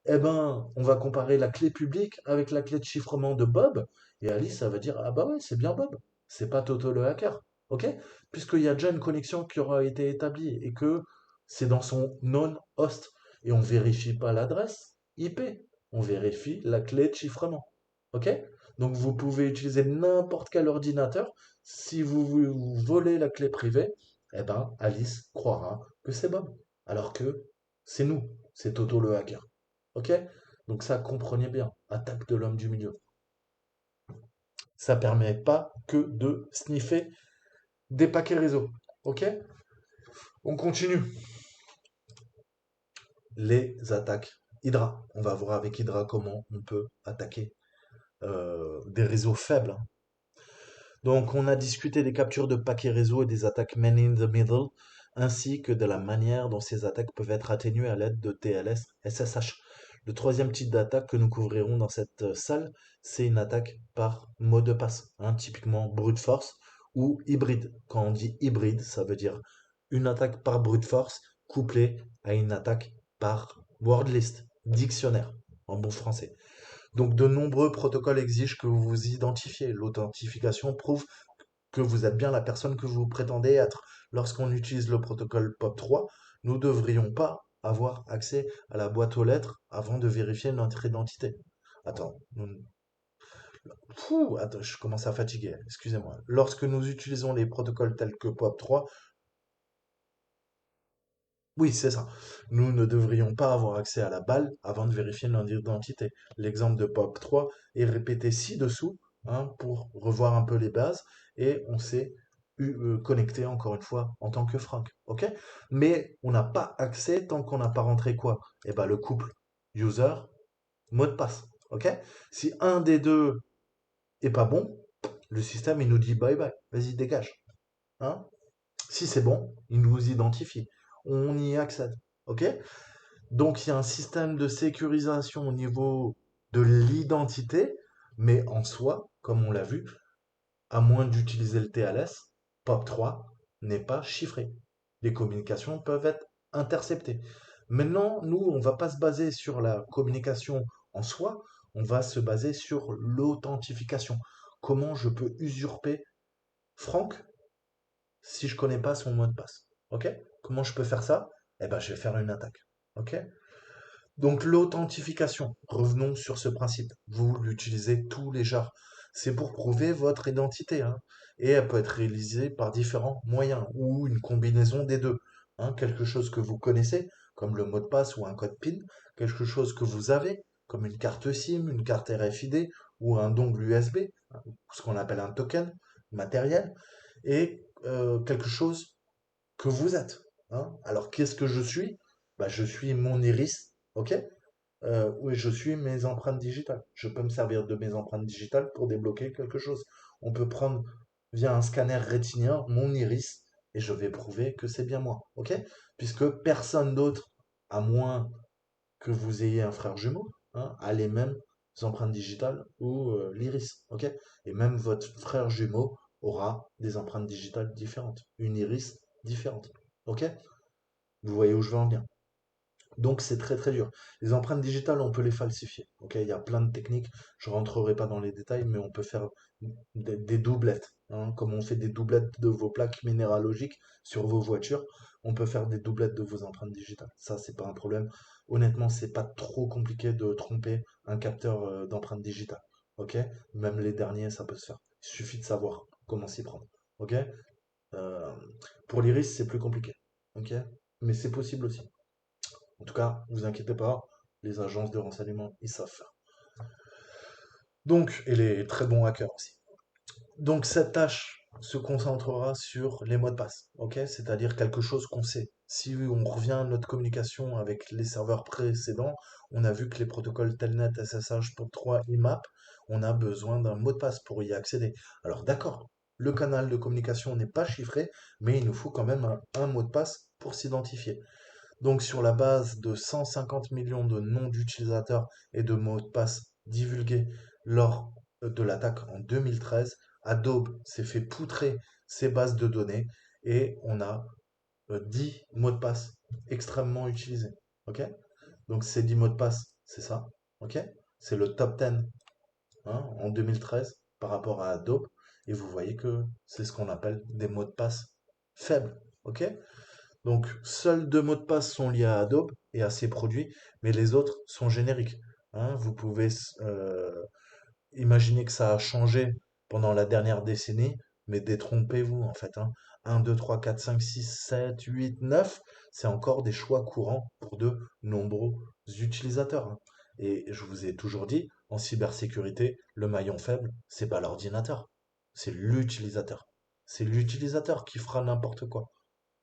S1: Eh ben, on va comparer la clé publique avec la clé de chiffrement de Bob, et Alice, ça va dire, ah bah ouais, c'est bien Bob, c'est pas Toto le hacker, ok? Puisqu'il y a déjà une connexion qui aura été établie, et que c'est dans son non-host, et on vérifie pas l'adresse IP, on vérifie la clé de chiffrement, ok? Donc vous pouvez utiliser n'importe quel ordinateur, si vous volez la clé privée, eh ben, Alice croira que c'est Bob, alors que c'est nous, c'est Toto le hacker. Ok? Donc ça, comprenez bien, attaque de l'homme du milieu. Ça permet pas que de sniffer des paquets réseau. Ok? On continue. Les attaques Hydra. On va voir avec Hydra comment on peut attaquer des réseaux faibles. Donc on a discuté des captures de paquets réseau et des attaques man in the middle, ainsi que de la manière dont ces attaques peuvent être atténuées à l'aide de TLS SSH. Le troisième type d'attaque que nous couvrirons dans cette salle, c'est une attaque par mot de passe, hein, typiquement brute force ou hybride. Quand on dit hybride, ça veut dire une attaque par brute force couplée à une attaque par word list, dictionnaire, en bon français. Donc de nombreux protocoles exigent que vous vous identifiez. L'authentification prouve que vous êtes bien la personne que vous prétendez être. Lorsqu'on utilise le protocole POP3, nous ne devrions pas avoir accès à la boîte aux lettres avant de vérifier notre identité. Attends, attends, je commence à fatiguer, excusez-moi. Lorsque nous utilisons les protocoles tels que POP3, oui, c'est ça. Nous ne devrions pas avoir accès à la balle avant de vérifier notre identité. L'exemple de POP3 est répété ci-dessous, hein, pour revoir un peu les bases et on s'est connecté encore une fois en tant que Franck. Ok? Mais on n'a pas accès tant qu'on n'a pas rentré quoi? Eh ben, le couple user, mot de passe. Ok? Si un des deux est pas bon, le système il nous dit bye bye, vas-y, dégage. Hein? Si c'est bon, il nous identifie. On y accède. Ok? Donc il y a un système de sécurisation au niveau de l'identité, mais en soi, comme on l'a vu, à moins d'utiliser le TLS, POP3 n'est pas chiffré. Les communications peuvent être interceptées. Maintenant, nous, on ne va pas se baser sur la communication en soi, on va se baser sur l'authentification. Comment je peux usurper Franck si je connais pas son mot de passe. Ok? Comment je peux faire ça? Eh ben, je vais faire une attaque. Ok? Donc l'authentification, revenons sur ce principe. Vous l'utilisez tous les jours. C'est pour prouver votre identité, hein. Et elle peut être réalisée par différents moyens ou une combinaison des deux, hein. Quelque chose que vous connaissez, comme le mot de passe ou un code PIN, quelque chose que vous avez, comme une carte SIM, une carte RFID ou un dongle USB, hein, ce qu'on appelle un token, matériel et quelque chose que vous êtes. Hein. Alors, qu'est-ce que je suis? Bah, je suis mon iris, ok? Oui, je suis mes empreintes digitales. Je peux me servir de mes empreintes digitales pour débloquer quelque chose. On peut prendre via un scanner rétinien mon iris et je vais prouver que c'est bien moi, ok? Puisque personne d'autre, à moins que vous ayez un frère jumeau, hein, a les mêmes empreintes digitales ou l'iris, ok? Et même votre frère jumeau aura des empreintes digitales différentes, une iris différente, ok? Vous voyez où je veux en venir. Donc c'est très très dur. Les empreintes digitales, on peut les falsifier. Ok, il y a plein de techniques. Je rentrerai pas dans les détails, mais on peut faire des doublettes. Hein, comme on fait des doublettes de vos plaques minéralogiques sur vos voitures, on peut faire des doublettes de vos empreintes digitales. Ça, c'est pas un problème. Honnêtement, c'est pas trop compliqué de tromper un capteur d'empreinte digitale. Ok, même les derniers, ça peut se faire. Il suffit de savoir comment s'y prendre. Ok. Euh, pour l'iris, c'est plus compliqué. Ok, mais c'est possible aussi. En tout cas, vous inquiétez pas, les agences de renseignement, ils savent faire. Donc, et les très bons hackers aussi. Donc, cette tâche se concentrera sur les mots de passe, ok? C'est-à-dire quelque chose qu'on sait. Si on revient à notre communication avec les serveurs précédents, on a vu que les protocoles Telnet, SSH, POP3, IMAP, on a besoin d'un mot de passe pour y accéder. Alors, d'accord, le canal de communication n'est pas chiffré, mais il nous faut quand même un mot de passe pour s'identifier. Donc, sur la base de 150 millions de noms d'utilisateurs et de mots de passe divulgués lors de l'attaque en 2013, Adobe s'est fait poutrer ses bases de données et on a 10 mots de passe extrêmement utilisés. Ok? Donc, ces 10 mots de passe, c'est ça. Ok? C'est le top 10 hein, en 2013 par rapport à Adobe. Et vous voyez que c'est ce qu'on appelle des mots de passe faibles. Ok? Donc, seuls deux mots de passe sont liés à Adobe et à ses produits, mais les autres sont génériques. Hein, vous pouvez imaginer que ça a changé pendant la dernière décennie, mais détrompez-vous en fait. Hein. 1, 2, 3, 4, 5, 6, 7, 8, 9, c'est encore des choix courants pour de nombreux utilisateurs. Hein. Et je vous ai toujours dit, en cybersécurité, le maillon faible, c'est pas l'ordinateur, c'est l'utilisateur. C'est l'utilisateur qui fera n'importe quoi.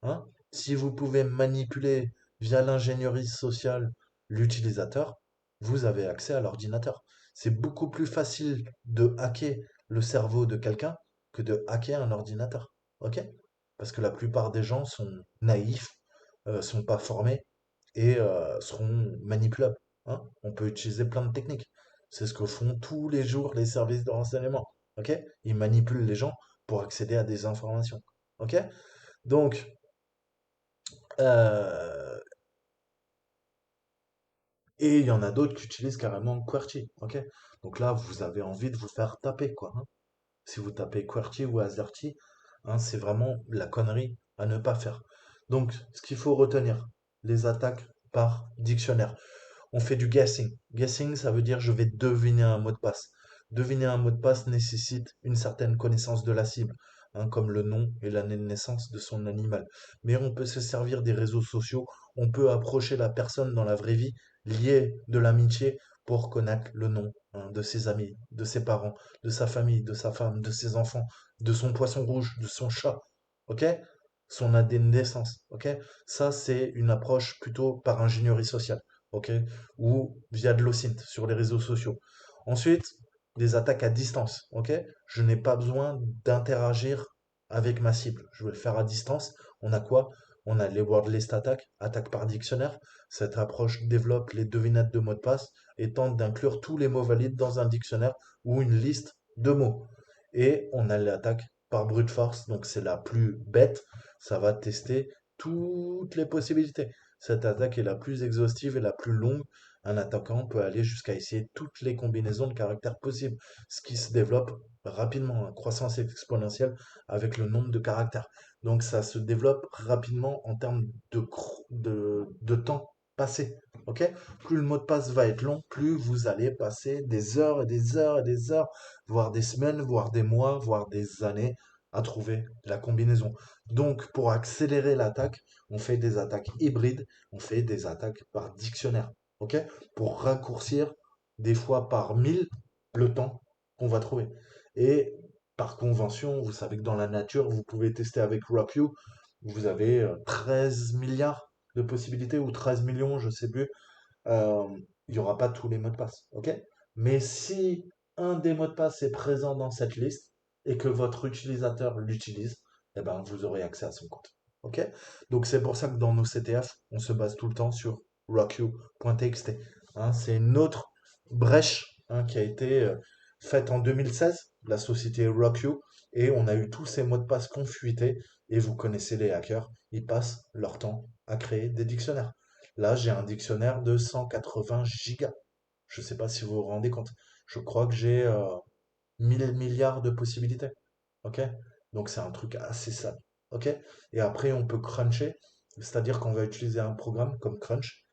S1: Hein. Si vous pouvez manipuler via l'ingénierie sociale l'utilisateur, vous avez accès à l'ordinateur. C'est beaucoup plus facile de hacker le cerveau de quelqu'un que de hacker un ordinateur. Ok? Parce que la plupart des gens sont naïfs, sont pas formés et seront manipulables. Hein. On peut utiliser plein de techniques. C'est ce que font tous les jours les services de renseignement. Ok? Ils manipulent les gens pour accéder à des informations. Ok? Donc, euh, et il y en a d'autres qui utilisent carrément QWERTY, ok? Donc là, vous avez envie de vous faire taper, quoi. Hein. Si vous tapez QWERTY ou AZERTY, hein, c'est vraiment la connerie à ne pas faire. Donc, ce qu'il faut retenir, les attaques par dictionnaire. On fait du guessing. Guessing, ça veut dire je vais deviner un mot de passe. Deviner un mot de passe nécessite une certaine connaissance de la cible, hein, comme le nom et l'année de naissance de son animal. Mais on peut se servir des réseaux sociaux, on peut approcher la personne dans la vraie vie, lier de l'amitié pour connaître le nom hein, de ses amis, de ses parents, de sa famille, de sa femme, de ses enfants, de son poisson rouge, de son chat. Ok? Son année de naissance. Ok? Ça, c'est une approche plutôt par ingénierie sociale. Ok? Ou via de l'OSINT sur les réseaux sociaux. Ensuite, des attaques à distance. Ok? Je n'ai pas besoin d'interagir avec ma cible. Je vais le faire à distance. On a quoi? On a les wordless attack, attaque par dictionnaire. Cette approche développe les devinettes de mots de passe et tente d'inclure tous les mots valides dans un dictionnaire ou une liste de mots. Et on a l'attaque par brute force, donc c'est la plus bête. Ça va tester toutes les possibilités. Cette attaque est la plus exhaustive et la plus longue. Un attaquant peut aller jusqu'à essayer toutes les combinaisons de caractères possibles, ce qui se développe rapidement, en croissance exponentielle avec le nombre de caractères. Donc ça se développe rapidement en termes de temps passé. Ok? Plus le mot de passe va être long, plus vous allez passer des heures et des heures et des heures, voire des semaines, voire des mois, voire des années à trouver la combinaison. Donc pour accélérer l'attaque, on fait des attaques hybrides, on fait des attaques par dictionnaire. Ok? Pour raccourcir des fois par 1000 le temps qu'on va trouver. Et par convention, vous savez que dans la nature, vous pouvez tester avec RockU. Vous avez 13 milliards de possibilités ou 13 millions, je sais plus. Euh, il n'y aura pas tous les mots de passe, ok? Mais si un des mots de passe est présent dans cette liste et que votre utilisateur l'utilise, eh ben, vous aurez accès à son compte, ok? Donc c'est pour ça que dans nos CTF, on se base tout le temps sur rockyou.txt. Hein, c'est une autre brèche, hein, qui a été faite en 2016, la société RockYou, et on a eu tous ces mots de passe confuités. Et vous connaissez les hackers, ils passent leur temps à créer des dictionnaires. Là, j'ai un dictionnaire de 180 gigas. Je ne sais pas si vous vous rendez compte. Je crois que j'ai 1000 milliards de possibilités. Ok? Donc c'est un truc assez sale. Ok? Et après, on peut cruncher, c'est-à-dire qu'on va utiliser un programme comme Crunch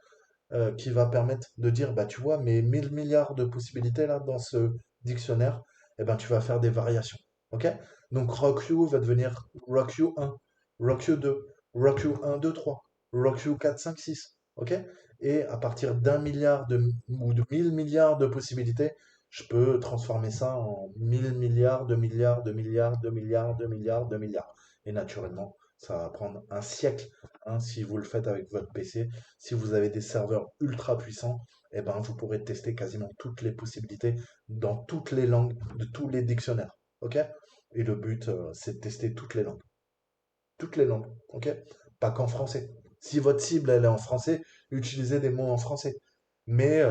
S1: qui va permettre de dire, bah tu vois, mes 1000 milliards de possibilités là dans ce dictionnaire, eh ben tu vas faire des variations. Ok? Donc RockU va devenir RockU 1, RockU 2, RockU 1, 2, 3, RockU 4, 5, 6. Ok? Et à partir d'un milliard ou de 1000 milliards de possibilités, je peux transformer ça en 1000 milliards, de milliards, de milliards, de milliards, de milliards, de milliards. Et naturellement, ça va prendre un siècle, hein, si vous le faites avec votre PC. Si vous avez des serveurs ultra puissants, eh ben, vous pourrez tester quasiment toutes les possibilités dans toutes les langues de tous les dictionnaires. OK? Et le but, c'est de tester toutes les langues. Toutes les langues. OK? Pas qu'en français. Si votre cible, elle est en français, utilisez des mots en français. Mais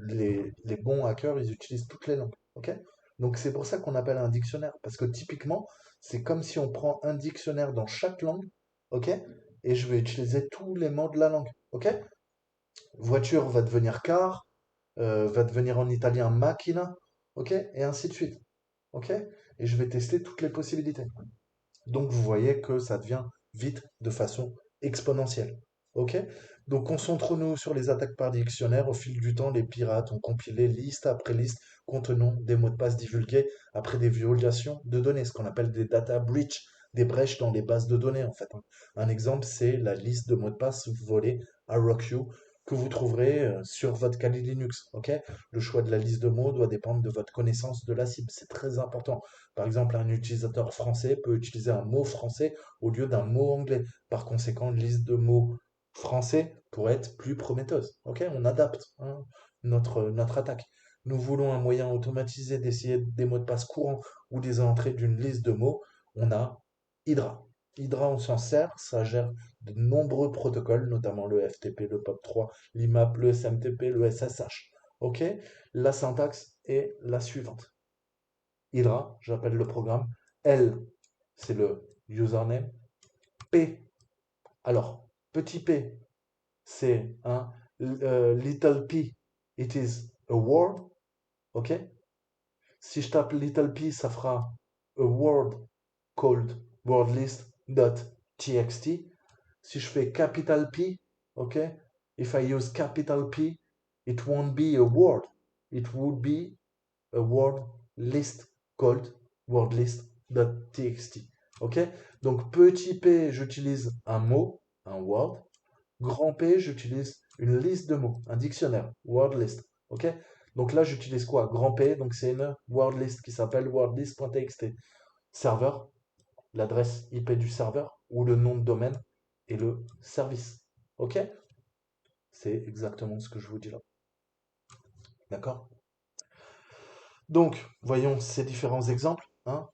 S1: les bons hackers, ils utilisent toutes les langues. OK? Donc c'est pour ça qu'on appelle un dictionnaire. Parce que typiquement, c'est comme si on prend un dictionnaire dans chaque langue. OK? Et je vais utiliser tous les mots de la langue. OK? Voiture va devenir car, va devenir en italien macchina, ok? Et ainsi de suite, ok? Et je vais tester toutes les possibilités. Donc vous voyez que ça devient vite de façon exponentielle, ok? Donc concentrons-nous sur les attaques par dictionnaire. Au fil du temps, les pirates ont compilé liste après liste contenant des mots de passe divulgués après des violations de données, ce qu'on appelle des data breach, des brèches dans les bases de données en fait, hein. Un exemple, c'est la liste de mots de passe volés à RockU que vous trouverez sur votre Kali Linux, ok? Le choix de la liste de mots doit dépendre de votre connaissance de la cible, c'est très important. Par exemple, un utilisateur français peut utiliser un mot français au lieu d'un mot anglais. Par conséquent, une liste de mots français pourrait être plus prometteuse. Ok, on adapte, hein, notre attaque. Nous voulons un moyen automatisé d'essayer des mots de passe courants ou des entrées d'une liste de mots. On a Hydra. Hydra, on s'en sert, ça gère de nombreux protocoles, notamment le FTP, le POP3, l'IMAP, le SMTP, le SSH. Ok, la syntaxe est la suivante. Hydra, j'appelle le programme. L, c'est le username. P, alors, petit p, c'est un little p, it is a word, ok? Si je tape little p, ça fera a word called wordlist.txt. Si je fais capital P, ok? If I use capital P, it won't be a word. It would be a word list called wordlist.txt. Ok? Donc petit p, j'utilise un mot, un word. Grand P, j'utilise une liste de mots, un dictionnaire, word list. Ok? Donc là, j'utilise quoi? Grand P, donc c'est une word list qui s'appelle wordlist.txt. Serveur, l'adresse IP du serveur ou le nom de domaine et le service. Ok? C'est exactement ce que je vous dis là. D'accord? Donc, voyons ces différents exemples, hein.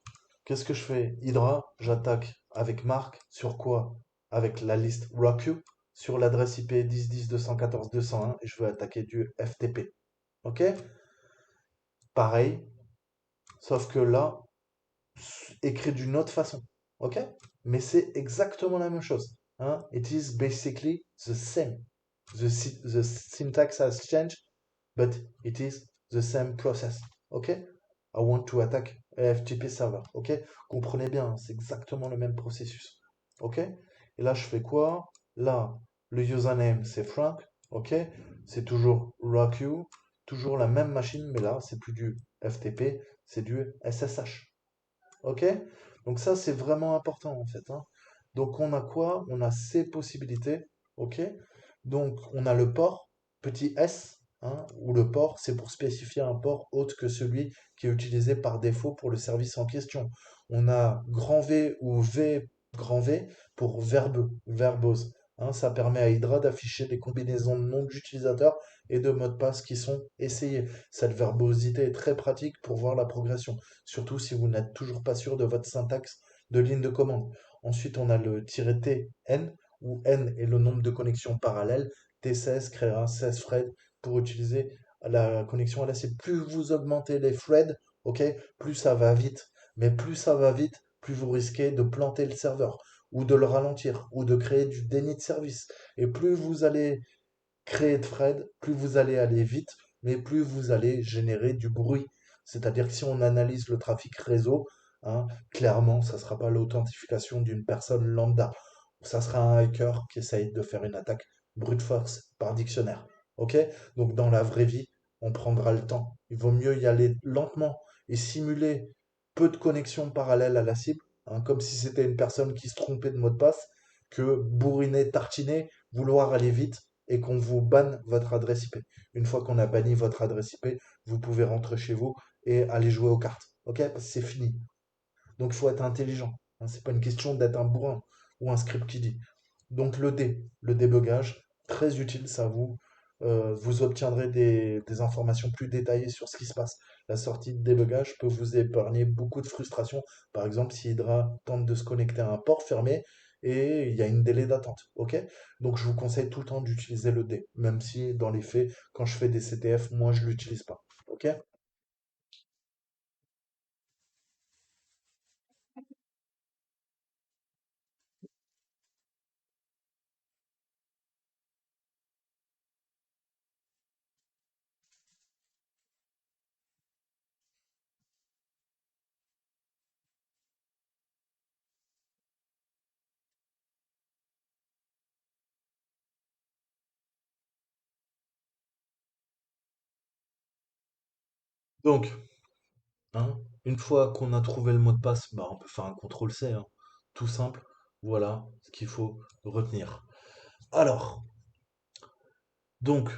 S1: Qu'est-ce que je fais? Hydra, j'attaque avec Marc. Sur quoi? Avec la liste RockU, sur l'adresse IP 10.10.214.201 et je veux attaquer du FTP. Ok? Pareil, sauf que là, écrit d'une autre façon. Ok? Mais c'est exactement la même chose, hein. It is basically the same. The syntax has changed, but it is the same process. Ok? I want to attack a FTP server. Ok? Comprenez bien, hein, c'est exactement le même processus. Ok? Et là, je fais quoi? Là, le username, c'est Frank. Ok? C'est toujours RockU. Toujours la même machine, mais là, c'est plus du FTP, c'est du SSH. Ok? Donc ça, c'est vraiment important en fait, hein. Donc on a quoi? On a ces possibilités. Ok? Donc on a le port, petit s, hein, ou le port, c'est pour spécifier un port autre que celui qui est utilisé par défaut pour le service en question. On a grand V ou V grand V pour verbose. Hein, ça permet à Hydra d'afficher des combinaisons de noms d'utilisateurs et de mots de passe qui sont essayés. Cette verbosité est très pratique pour voir la progression, surtout si vous n'êtes toujours pas sûr de votre syntaxe de ligne de commande. Ensuite, on a le "-t", n, où n est le nombre de connexions parallèles. T16 créera 16 threads pour utiliser la connexion à la cible. Plus vous augmentez les threads, ok, plus ça va vite. Mais plus ça va vite, plus vous risquez de planter le serveur, ou de le ralentir, ou de créer du déni de service. Et plus vous allez créer de threads, plus vous allez aller vite, mais plus vous allez générer du bruit. C'est-à-dire que si on analyse le trafic réseau, hein, clairement, ça ne sera pas l'authentification d'une personne lambda. Ça sera un hacker qui essaye de faire une attaque brute force par dictionnaire. Ok? Donc dans la vraie vie, on prendra le temps. Il vaut mieux y aller lentement et simuler peu de connexions parallèles à la cible, hein, comme si c'était une personne qui se trompait de mot de passe, que bourriner, tartiner, vouloir aller vite et qu'on vous banne votre adresse IP. Une fois qu'on a banni votre adresse IP, vous pouvez rentrer chez vous et aller jouer aux cartes. Ok? Parce que c'est fini. Donc il faut être intelligent. Hein, c'est pas une question d'être un bourrin ou un script qui dit. Donc le débugage, très utile, ça vous. Vous obtiendrez des informations plus détaillées sur ce qui se passe. La sortie de débugage peut vous épargner beaucoup de frustration. Par exemple, si Hydra tente de se connecter à un port fermé et il y a une délai d'attente. Ok? Donc je vous conseille tout le temps d'utiliser le D, même si dans les faits, quand je fais des CTF, moi je l'utilise pas. Ok? Donc, hein, une fois qu'on a trouvé le mot de passe, bah, on peut faire un CTRL-C, hein. Tout simple. Voilà ce qu'il faut retenir. Alors, donc,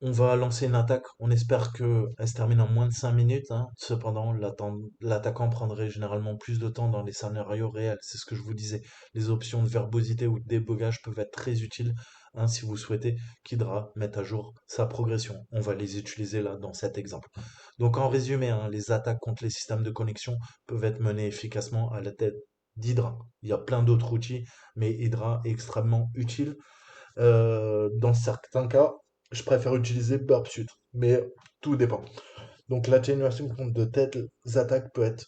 S1: on va lancer une attaque. On espère qu'elle se termine en moins de 5 minutes, hein. Cependant, l'attaquant prendrait généralement plus de temps dans les scénarios réels. C'est ce que je vous disais. Les options de verbosité ou de débogage peuvent être très utiles, hein, si vous souhaitez qu'Hydra mette à jour sa progression. On va les utiliser là dans cet exemple. Donc en résumé, hein, les attaques contre les systèmes de connexion peuvent être menées efficacement à la tête d'Hydra. Il y a plein d'autres outils, mais Hydra est extrêmement utile. Dans certains cas, je préfère utiliser Burpsuit, mais tout dépend. Donc l'atténuation contre de telles attaques peut être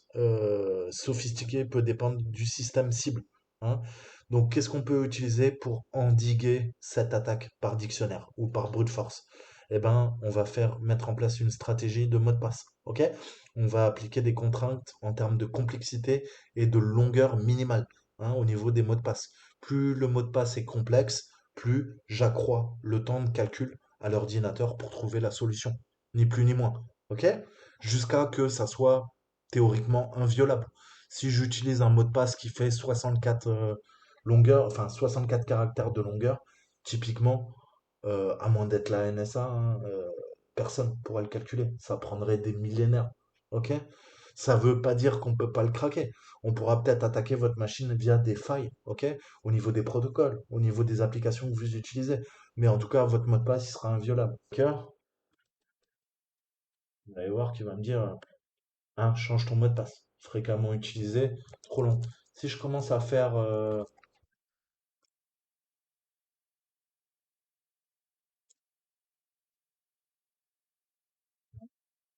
S1: sophistiquée, peut dépendre du système cible, hein. Donc qu'est-ce qu'on peut utiliser pour endiguer cette attaque par dictionnaire ou par brute force? Eh ben, on va mettre en place une stratégie de mot de passe. Ok? On va appliquer des contraintes en termes de complexité et de longueur minimale, hein, au niveau des mots de passe. Plus le mot de passe est complexe, plus j'accrois le temps de calcul à l'ordinateur pour trouver la solution, ni plus ni moins. Ok? Jusqu'à que ça soit théoriquement inviolable. Si j'utilise un mot de passe qui fait 64 longueurs, enfin 64 caractères de longueur, typiquement, à moins d'être la NSA, hein, personne ne pourra le calculer. Ça prendrait des millénaires. Ok? Ça veut pas dire qu'on peut pas le craquer. On pourra peut-être attaquer votre machine via des failles, ok? Au niveau des protocoles, au niveau des applications que vous utilisez. Mais en tout cas, votre mot de passe, il sera inviolable. Ok? Vous allez voir qu'il va me dire, hein, change ton mot de passe. Fréquemment utilisé, trop long. Si je commence à faire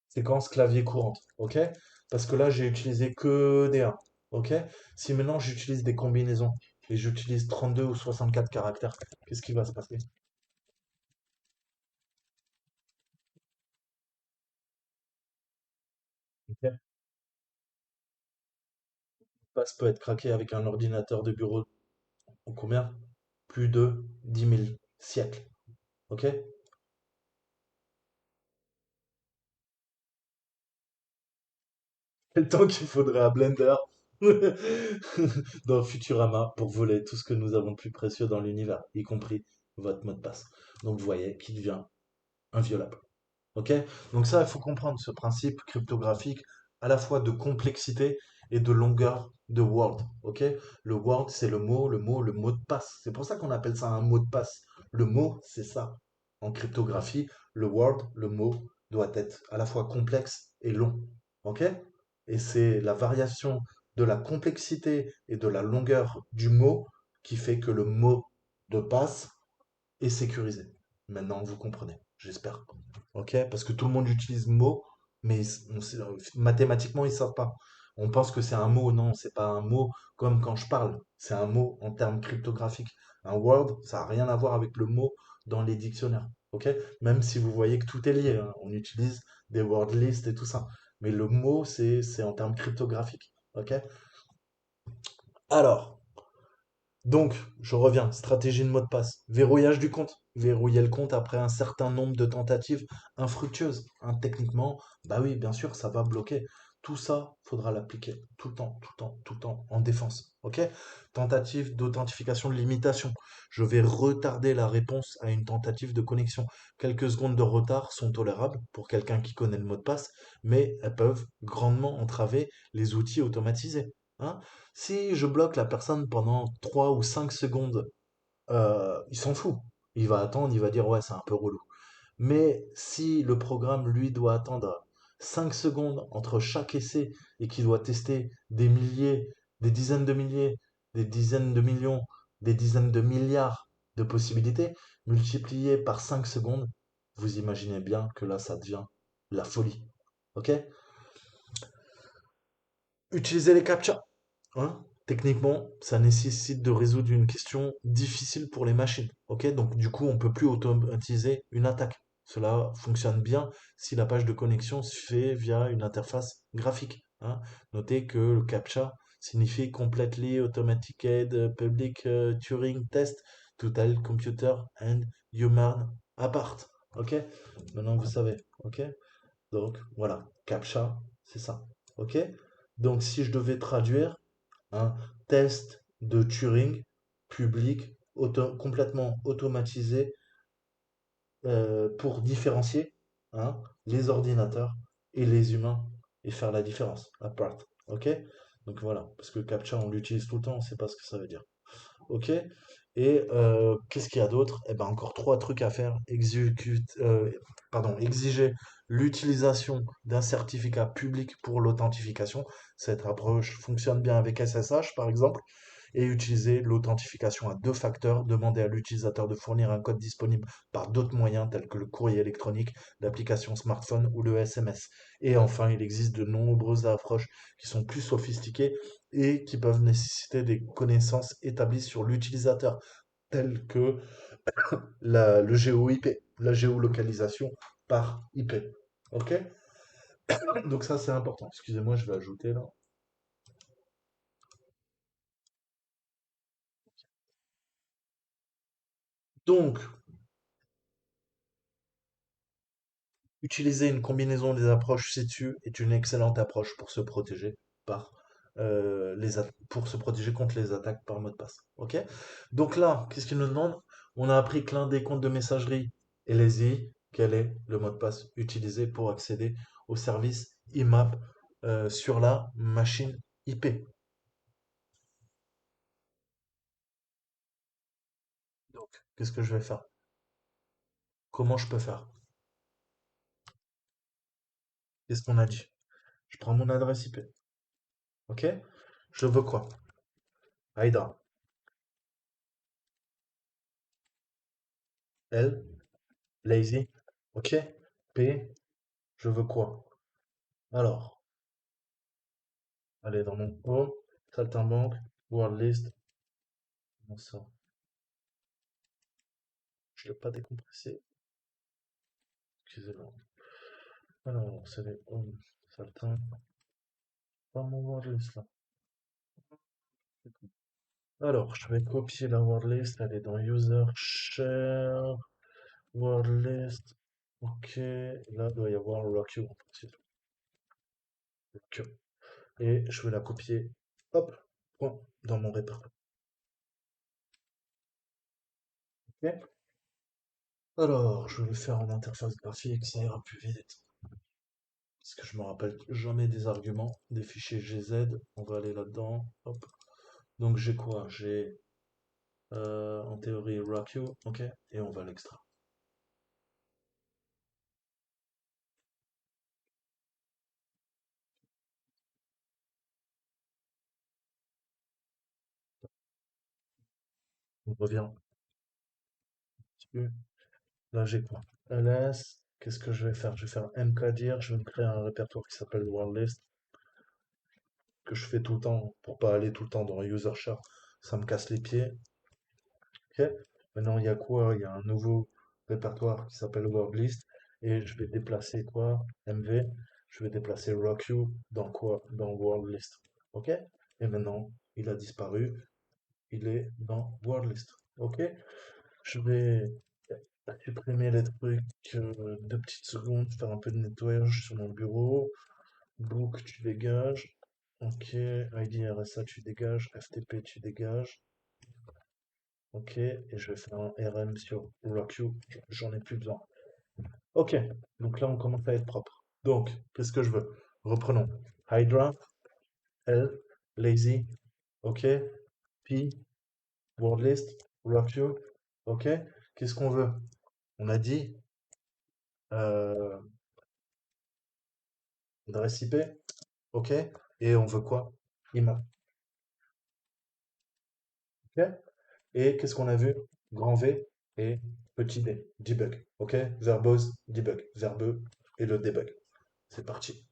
S1: séquence clavier courante, ok? Parce que là, j'ai utilisé que des 1, ok? Si maintenant j'utilise des combinaisons et j'utilise 32 ou 64 caractères, qu'est-ce qui va se passer? Ok. Le passe peut être craqué avec un ordinateur de bureau ou combien? Plus de 10 000 siècles, ok? Le temps qu'il faudrait à Blender dans Futurama pour voler tout ce que nous avons de plus précieux dans l'univers, y compris votre mot de passe. Donc vous voyez qu'il devient inviolable. Ok? Donc ça, il faut comprendre ce principe cryptographique à la fois de complexité et de longueur de word. Ok? Le word, c'est le mot de passe. C'est pour ça qu'on appelle ça un mot de passe. Le mot, c'est ça. En cryptographie, le word, le mot, doit être à la fois complexe et long. Ok? Et c'est la variation de la complexité et de la longueur du mot qui fait que le mot de passe est sécurisé. Maintenant, vous comprenez, j'espère. Ok? Parce que tout le monde utilise mot, mais mathématiquement, ils savent pas. On pense que c'est un mot. Non, c'est pas un mot comme quand je parle. C'est un mot en termes cryptographiques. Un word, ça n'a rien à voir avec le mot dans les dictionnaires. Ok? Même si vous voyez que tout est lié, hein. On utilise des word lists et tout ça. Mais le mot, c'est en termes cryptographiques. Ok? Alors, donc, je reviens, stratégie de mot de passe. Verrouillage du compte. Verrouiller le compte après un certain nombre de tentatives infructueuses. Hein, techniquement, bah oui, bien sûr, ça va bloquer. Tout ça, faudra l'appliquer tout le temps, tout le temps, tout le temps en défense. Ok? Tentative d'authentification de limitation. Je vais retarder la réponse à une tentative de connexion. Quelques secondes de retard sont tolérables pour quelqu'un qui connaît le mot de passe, mais elles peuvent grandement entraver les outils automatisés. Hein. Si je bloque la personne pendant 3 ou 5 secondes, il s'en fout. Il va attendre, il va dire ouais, c'est un peu relou. Mais si le programme, lui, doit attendre 5 secondes entre chaque essai et qu'il doit tester des milliers, des dizaines de milliers, des dizaines de millions, des dizaines de milliards de possibilités, multiplié par 5 secondes, vous imaginez bien que là, ça devient la folie. Ok? Utilisez les captcha. Hein. Techniquement, ça nécessite de résoudre une question difficile pour les machines. Ok, donc du coup, on peut plus automatiser une attaque. Cela fonctionne bien si la page de connexion se fait via une interface graphique. Hein. Notez que le CAPTCHA signifie Completely Automated Public Turing Test Total Computer and Human Apart. Ok, maintenant vous savez. Ok, donc voilà, CAPTCHA, c'est ça. Ok, donc si je devais traduire un test de Turing public complètement automatisé pour différencier hein, les ordinateurs et les humains et faire la différence, apart. Ok? Donc voilà, parce que CAPTCHA on l'utilise tout le temps, on ne sait pas ce que ça veut dire. Ok? Et qu'est-ce qu'il y a d'autre? Eh ben encore trois trucs à faire. Exiger l'utilisation d'un certificat public pour l'authentification. Cette approche fonctionne bien avec SSH par exemple. Et utiliser l'authentification à deux facteurs. Demander à l'utilisateur de fournir un code disponible par d'autres moyens tels que le courrier électronique, l'application smartphone ou le SMS. Et enfin, il existe de nombreuses approches qui sont plus sophistiquées et qui peuvent nécessiter des connaissances établies sur l'utilisateur, telles que le GeoIP, la géolocalisation par IP. Ok? Donc ça, c'est important. Excusez-moi, je vais ajouter là. Donc, utiliser une combinaison des approches ci-dessus est une excellente approche pour se protéger par pour se protéger contre les attaques par mot de passe. Ok? Donc là, qu'est-ce qu'il nous demande? On a appris que l'un des comptes de messagerie est lésé. Quel est le mot de passe utilisé pour accéder au service IMAP sur la machine IP? Donc, qu'est-ce que je vais faire? Comment je peux faire? Qu'est-ce qu'on a dit? Je prends mon adresse IP. Ok? Je veux quoi? Aïda. L. Lazy. Ok. P. Je veux quoi? Alors, allez dans mon home, saltimbanque, world list. Comment ça? Je l'ai pas décompressé. Excusez-moi. Alors, c'est les home, saltim. Pas mon world list là. Alors, je vais copier la world list. Elle est dans user share, world list. Ok. Là, il doit y avoir Rock You. Et je vais la copier. Hop. Point, dans mon répertoire. Ok. Alors, je vais le faire en interface graphique, ça ira plus vite. Parce que je me rappelle jamais des arguments, des fichiers GZ. On va aller là-dedans. Hop. Donc j'ai quoi? J'ai en théorie RACU, ok? Et on va à l'extra. On revient dessus. Là j'ai quoi? LS. Qu'est-ce que je vais faire? Je vais faire mkdir. Je vais me créer un répertoire qui s'appelle WorldList, que je fais tout le temps pour pas aller tout le temps dans user char. Ça me casse les pieds. Ok. Maintenant, il y a quoi? Il y a un nouveau répertoire qui s'appelle WordList et je vais déplacer quoi? MV. Je vais déplacer RockU dans quoi? Dans WordList. Ok? Et maintenant, il a disparu. Il est dans WordList. Ok? Je vais supprimer les trucs 2 petites secondes, faire un peu de nettoyage sur mon bureau. Book, tu dégages. Ok. ID RSA, tu dégages. FTP, tu dégages. Ok, et je vais faire un RM sur RockU, j'en ai plus besoin. Ok, donc là on commence à être propre. Donc, qu'est-ce que je veux? Reprenons. Hydra, L, Lazy, ok, P, WordList, RockU, ok. Qu'est-ce qu'on veut? On a dit euh, adresse IP, ok, et on veut quoi? IMAP, ok. Et qu'est-ce qu'on a vu? Grand V et petit d, debug, ok. Verbose, debug, verbeux et le debug. C'est parti.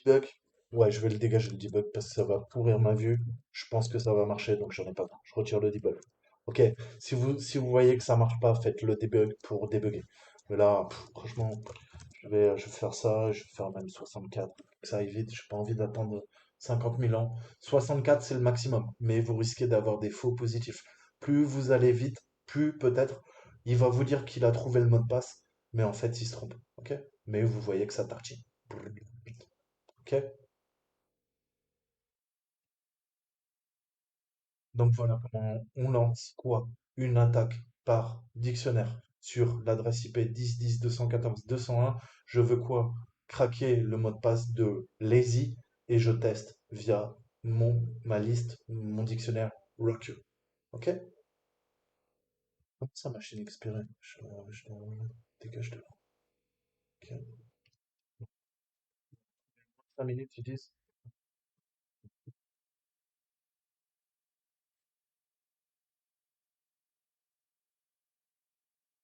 S1: Debug. Ouais, je vais le dégager le debug parce que ça va pourrir ma vue. Je pense que ça va marcher, donc j'en ai pas besoin. Je retire le debug. Ok, si vous voyez que ça marche pas, faites le debug pour débugger. Mais là, franchement, je vais faire ça, je vais faire même 64, que ça aille vite. J'ai pas envie d'attendre 50 000 ans. 64, c'est le maximum, mais vous risquez d'avoir des faux positifs. Plus vous allez vite, plus peut-être il va vous dire qu'il a trouvé le mot de passe, mais en fait, il se trompe. Ok? Mais vous voyez que ça tartine. Ok? Donc voilà comment on lance quoi? Une attaque par dictionnaire sur l'adresse IP 10.10.214.201. Je veux quoi? Craquer le mot de passe de lazy et je teste via ma liste, mon dictionnaire Rock. Ok? Comment ça, machine expirée? Je dégage de là. Ok. 5 minutes, ils disent.